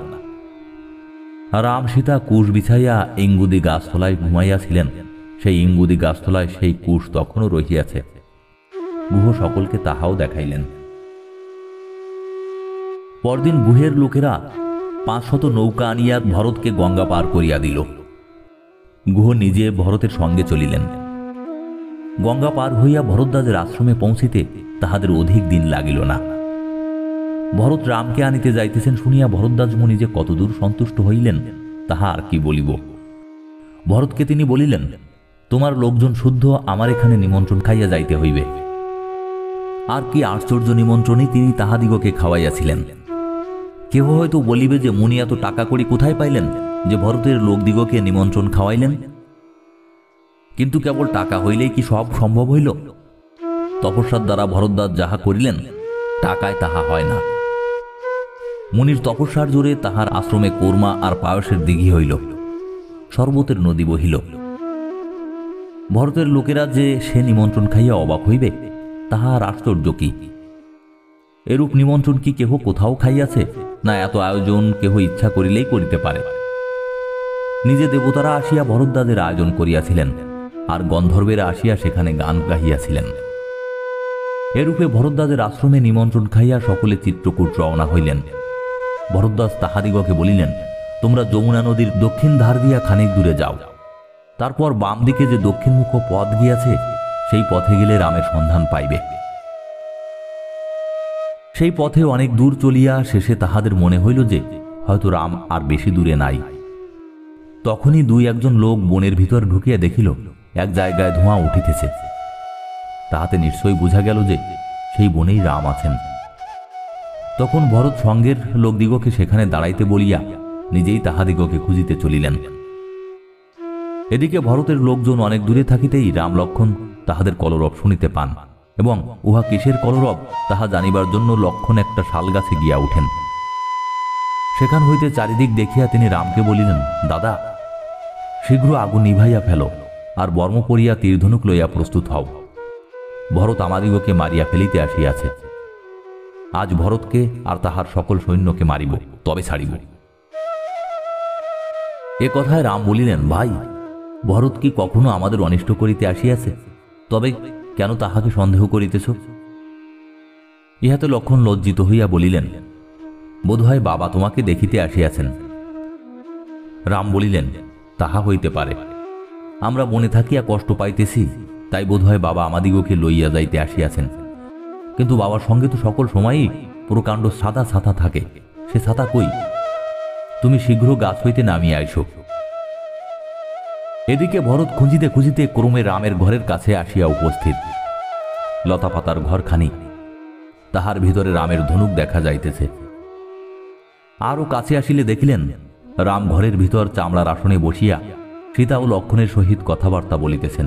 রাম সীতা কুশ বিছাইয়া ইঙ্গুদি গাছতলায় ঘুমাইয়াছিলেন। সেই ইঙ্গুদি গাছতলায় সেই কুশ তখনও রহিয়াছে। গুহ সকলকে তাহাও দেখাইলেন। পরদিন গুহের লোকেরা 500 নৌকা আনিয়া ভরতকে গঙ্গা পার করিয়া দিল। গুহ নিজে ভরতের সঙ্গে চলিলেন। গঙ্গা পার হইয়া ভরদ্বাজের আশ্রমে পৌঁছিতে তাহাদের অধিক দিন লাগিল না। ভরত রামকে আনিতে যাইতেছেন শুনিয়া ভরদ্বাজ মুনি যে কতদূর সন্তুষ্ট হইলেন তাহা আর কি বলিব। ভরতকে তিনি বলিলেন, তোমার লোকজন শুদ্ধ আমার এখানে নিমন্ত্রণ খাইয়া যাইতে হইবে। আর কি আশ্চর্য নিমন্ত্রণই তিনি তাহাদিগকে খাওয়াইয়াছিলেন। কেহ হয়তো বলিবে যে মুনি এত টাকা কড়ি কোথায় পাইলেন যে ভরতের লোকদিগকে নিমন্ত্রণ খাওয়াইলেন। কিন্তু কেবল টাকা হইলেই কি সব সম্ভব হইল? তপস্যার দ্বারা ভরদ্বাজ যাহা করিলেন টাকায় তাহা হয় না। মুনির তপস্যার জোরে তাহার আশ্রমে কোরমা আর পায়সের দিঘি হইল, শরবতের নদী বহিল। ভরতের লোকেরা যে সে নিমন্ত্রণ খাইয়া অবাক হইবে তাহা আর আশ্চর্য কি? এরূপ নিমন্ত্রণ কি কেহ কোথাও খাইয়াছে? না এত আয়োজন কেহ ইচ্ছা করিলেই করিতে পারে। নিজে দেবতারা আসিয়া ভরদ্বাজের আয়োজন করিয়াছিলেন, আর গন্ধর্বেরা আসিয়া সেখানে গান গাহিয়াছিলেন। এরূপে ভরদ্বাজের আশ্রমে নিমন্ত্রণ খাইয়া সকলে চিত্রকূট রওনা হইলেন। ভরদ্বাজ তাহাদিগকে বলিলেন, তোমরা যমুনা নদীর দক্ষিণ ধার দিয়া খানিক দূরে যাও। তারপর বাম দিকে যে দক্ষিণমুখ পথ গিয়াছে সেই পথে গেলে রামের সন্ধান পাইবে। সেই পথে অনেক দূর চলিয়া শেষে তাহাদের মনে হইল যে হয়তো রাম আর বেশি দূরে নাই। তখনই দুই একজন লোক বনের ভিতর ঢুকিয়া দেখিল এক জায়গায় ধোঁয়া উঠিতেছে। তাহাতে নিশ্চয়ই বুঝা গেল যে সেই বনেই রাম আছেন। তখন ভরত সঙ্গের লোকদিগকে সেখানে দাঁড়াইতে বলিয়া নিজেই তাহাদিগকে খুঁজিতে চলিলেন। এদিকে ভরতের লোকজন অনেক দূরে থাকিতেই রাম লক্ষণ তাহাদের কলরব শুনিতে পান, এবং উহা কিসের কলরব তাহা জানিবার জন্য লক্ষণ একটা শালগাছে গিয়া উঠেন। সেখান হইতে চারিদিক দেখিয়া তিনি রামকে বলিলেন, দাদা, শীঘ্র আগুন নিভাইয়া ফেল, আর বর্ম পরিয়া তীরধনুক লইয়া প্রস্তুত হও। ভরত আমাদিগকে মারিয়া ফেলিতে আসিয়াছে। আজ ভরতকে আর তাহার সকল সৈন্যকে মারিব, তবে ছাড়িব। এ কথায় রাম বলিলেন, ভাই, ভরত কি কখনো আমাদের অনিষ্ট করিতে আসিয়াছে? তবে কেন তাহাকে সন্দেহ করিতেছ? ইহাতে লক্ষণ লজ্জিত হইয়া বলিলেন, বোধহয় বাবা তোমাকে দেখিতে আসিয়াছেন। রাম বলিলেন, তাহা হইতে পারে। আমরা বনে থাকিয়া কষ্ট পাইতেছি, তাই বোধহয় বাবা আমাদিগকে লইয়া যাইতে আসিয়াছেন। কিন্তু বাবার সঙ্গে তো সকল সময়ই প্রকাণ্ড সাদা ছাতা থাকে, সে ছাতা কই? তুমি শীঘ্র গাছ হইতে নামিয়া আইসো। এদিকে ভরত খুঁজিতে খুঁজিতে ক্রমে রামের ঘরের কাছে আসিয়া উপস্থিত। লতাপাতার ঘরখানি, তাহার ভিতরে রামের ধনুক দেখা যাইতেছে। আরও কাছে আসিলে দেখিলেন রাম ঘরের ভিতর চামড়ার আসনে বসিয়া সীতা ও লক্ষণের সহিত কথাবার্তা বলিতেছেন।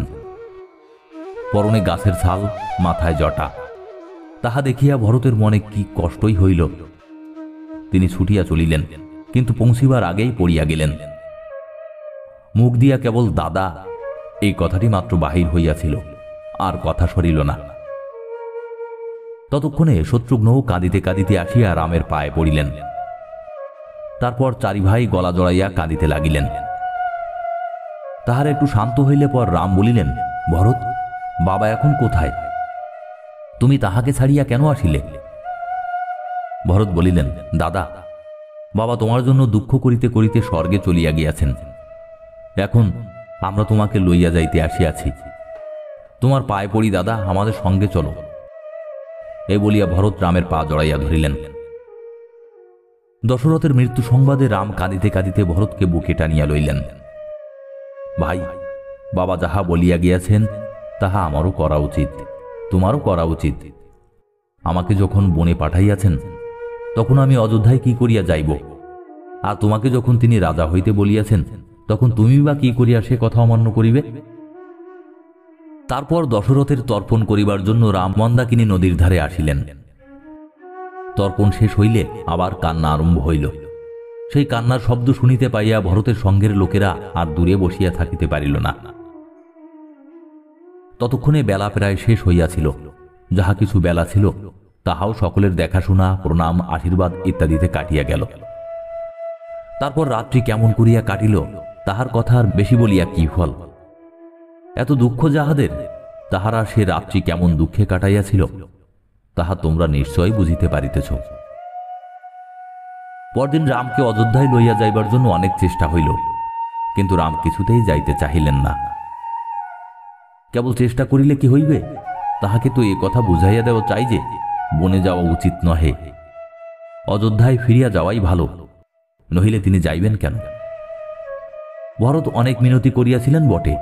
পরনে গাছের ছাল, মাথায় জটা। তাহা দেখিয়া ভরতের মনে কি কষ্টই হইল। তিনি ছুটিয়া চলিলেন, কিন্তু পৌঁছিবার আগেই পড়িয়া গেলেন। মুখ দিয়া কেবল দাদা এই কথাটি মাত্র বাহির হইয়াছিল, আর কথা সরিল না। ততক্ষণে শত্রুঘ্নও কাঁদিতে কাঁদিতে আসিয়া রামের পায়ে পড়িলেন। তারপর চারি ভাই গলা জড়াইয়া কাঁদিতে লাগিলেন। তাহার একটু শান্ত হইলে পর রাম বলিলেন, ভরত, বাবা এখন কোথায়? তুমি তাহাকে ছাড়িয়া কেন আসিলে? ভরত বলিলেন, দাদা, বাবা তোমার জন্য দুঃখ করিতে করিতে স্বর্গে চলিয়া গিয়াছেন। এখন আমরা তোমাকে লইয়া যাইতে আসিয়াছি। তোমার পায়ে পড়ি দাদা, আমাদের সঙ্গে চলো। এই বলিয়া ভরত রামের পা জড়াইয়া ধরিলেন। দশরথের মৃত্যু সংবাদে রাম কাঁদিতে কাঁদিতে ভরতকে বুকে টানিয়া লইলেন। ভাই, বাবা যাহা বলিয়া গিয়াছেন তাহা আমারও করা উচিত, তোমারও করা উচিত। আমাকে যখন বনে পাঠাইয়াছেন তখন আমি অযোধ্যায় কি করিয়া যাইব? আর তোমাকে যখন তিনি রাজা হইতে বলিয়াছেন তখন তুমি বা কি করিয়া সে কথা অমান্য করিবে? তারপর দশরথের তর্পণ করিবার জন্য রাম মন্দাকিনী নদীর ধারে আসিলেন। তর্পণ শেষ হইলে আবার কান্না আরম্ভ হইল। সেই কান্নার শব্দ শুনিতে পাইয়া ভরতের সঙ্গের লোকেরা আর দূরে বসিয়া থাকিতে পারিল না। ততক্ষণে বেলা প্রায় শেষ হইয়াছিল। যাহা কিছু বেলা ছিল তাহাও সকলের দেখাশোনা, প্রণাম, আশীর্বাদ ইত্যাদিতে কাটিয়া গেল। তারপর রাত্রি কেমন করিয়া কাটিল তাহার কথা আর বেশি বলিয়া কি ফল? এত দুঃখ যাহাদের, তাহারা সে রাত্রি কেমন দুঃখে কাটাইয়াছিল তাহা তোমরা নিশ্চয়ই বুঝিতে পারিতেছ। পরদিন রামকে অযোধ্যায় লইয়া যাইবার জন্য অনেক চেষ্টা হইল, কিন্তু রাম কিছুতেই যাইতে চাহিলেন না। কেবল চেষ্টা করিলে কি হইবে? তাহাকে তো এ কথা বুঝাইয়া দেওয়া চাই যে বনে যাওয়া উচিত নহে, অযোধ্যায় ফিরিয়া যাওয়াই ভালো, নহিলে তিনি যাইবেন কেন? ভরত অনেক মিনতি করিয়াছিলেন বটে,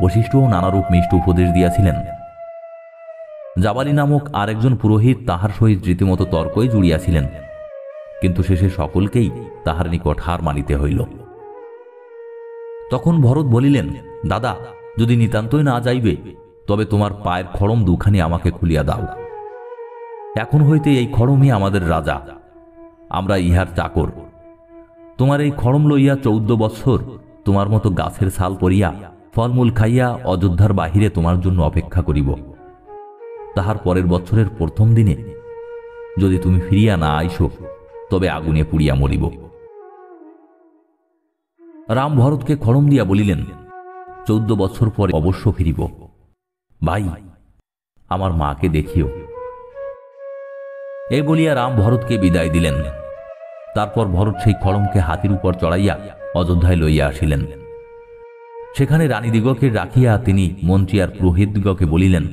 বশিষ্ঠও নানারূপ মিষ্ট উপদেশ দিয়াছিলেন। জাবালি নামক আরেকজন পুরোহিত তাহার সহিত রীতিমতো তর্কই জুড়িয়াছিলেন, কিন্তু শেষে সকলকেই তাহার নিকট হার মানিতে হইল। তখন ভরত বলিলেন, দাদা, যদি নিতান্তই না যাইবে তবে তোমার পায়ের খড়ম দুখানি আমাকে খুলিয়া দাও। এখন হইতে এই খড়মই আমাদের রাজা, আমরা ইহার চাকর। তোমার এই খড়ম লইয়া 14 বৎসর তোমার মতো গাছের ছাল পরিয়া ফলমূল খাইয়া অযোধ্যার বাহিরে তোমার জন্য অপেক্ষা করিব। তাহার পরের বৎসরের প্রথম দিনে যদি তুমি ফিরিয়া না আইসো তবে আগুনে পুড়িয়া মরিব। রাম ভরতকে খড়ম দিয়া বলিলেন, 14 বৎসর পরে অবশ্য ফিরিব। ভাই, আমার মাকে দেখিও। এই বলিয়া রাম ভরতকে বিদায় দিলেন। তারপর ভরত সেই খড়মকে হাতির উপর চড়াইয়া অযোধ্যায় লইয়া আসিলেন। সেখানে রানীদিগকে রাখিয়া তিনি মন্ত্রী আর পুরোহিতদিগকে বলিলেন,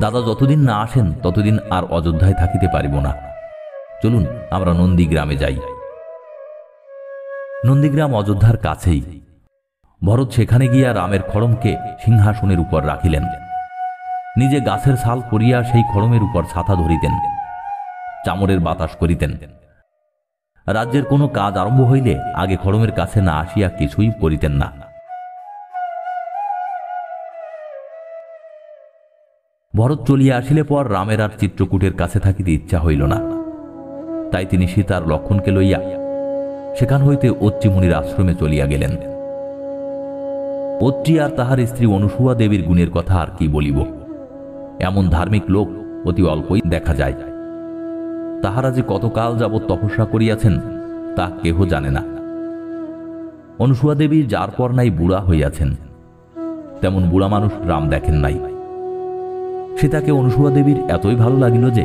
দাদা যতদিন না আসেন ততদিন আর অযোধ্যায় থাকিতে পারিব না, চলুন আমরা নন্দীগ্রামে যাই। নন্দীগ্রাম অযোধ্যার কাছেই। ভরত সেখানে গিয়া রামের খড়মকে সিংহাসনের উপর রাখিলেন। নিজে গাছের ছাল পরিয়া সেই খড়মের উপর ছাতা ধরিতেন, চামড়ের বাতাস করিতেন। রাজ্যের কোনো কাজ আরম্ভ হইলে আগে খড়মের কাছে না আসিয়া কিছুই করিতেন না। ভরত চলিয়া আসিলে পর রামের আর চিত্রকূটের কাছে থাকিতে ইচ্ছা হইল না। তাই তিনি সীতার লক্ষণকে লইয়া সেখান হইতে অত্রি মুনির আশ্রমে চলিয়া গেলেন। অত্রি আর তাহার স্ত্রী অনুসুয়া দেবীর গুণের কথা আর কি বলিব, এমন ধার্মিক লোক অতি অল্পই দেখা যায়। তাহারা যে কতকাল যাবৎ তপস্যা করিয়াছেন তা কেহ জানে না। অনুসুয়া দেবী যার পর নাই বুড়া হইয়াছেন, তেমন বুড়া মানুষ রাম দেখেন নাই। সীতাকে অনুসুয়া দেবীর এতই ভালো লাগিল যে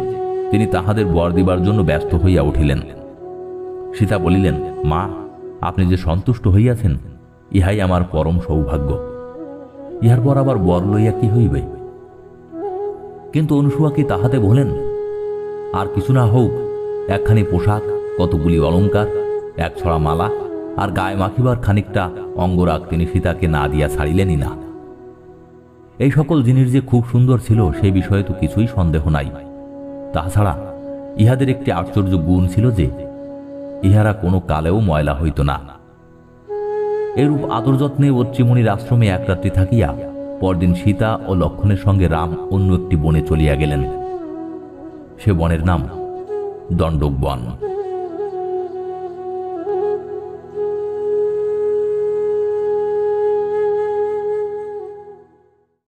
তিনি তাহাদের বর দিবার জন্য ব্যস্ত হইয়া উঠিলেন। সীতা বলিলেন, মা, আপনি যে সন্তুষ্ট হইয়াছেন ইহাই আমার পরম সৌভাগ্য, ইহার পর আবার বর লইয়া কি হইবে? কিন্তু অনুসুয়া কি তাহাতে বলেন, আর কিছু না হোক, একখানি পোশাক, কতগুলি অলঙ্কার, এক ছড়া মালা আর গায়ে মাখিবার খানিকটা অঙ্গরাগ তিনি সীতাকে না দিয়া ছাড়িলেনই না। এই সকল জিনিস যে খুব সুন্দর ছিল সেই বিষয়ে তো কিছুই সন্দেহ নাই। তাছাড়া ইহাদের একটি আশ্চর্য গুণ ছিল যে ইহারা কোনো কালেও ময়লা হইত না। এরূপ আদর যত্নে অত্রিমুনির আশ্রমে এক রাত্রি থাকিয়া পরদিন সীতা ও লক্ষণের সঙ্গে রাম অন্য একটি বনে চলিয়া গেলেন। সে বনের নাম দণ্ডক বন।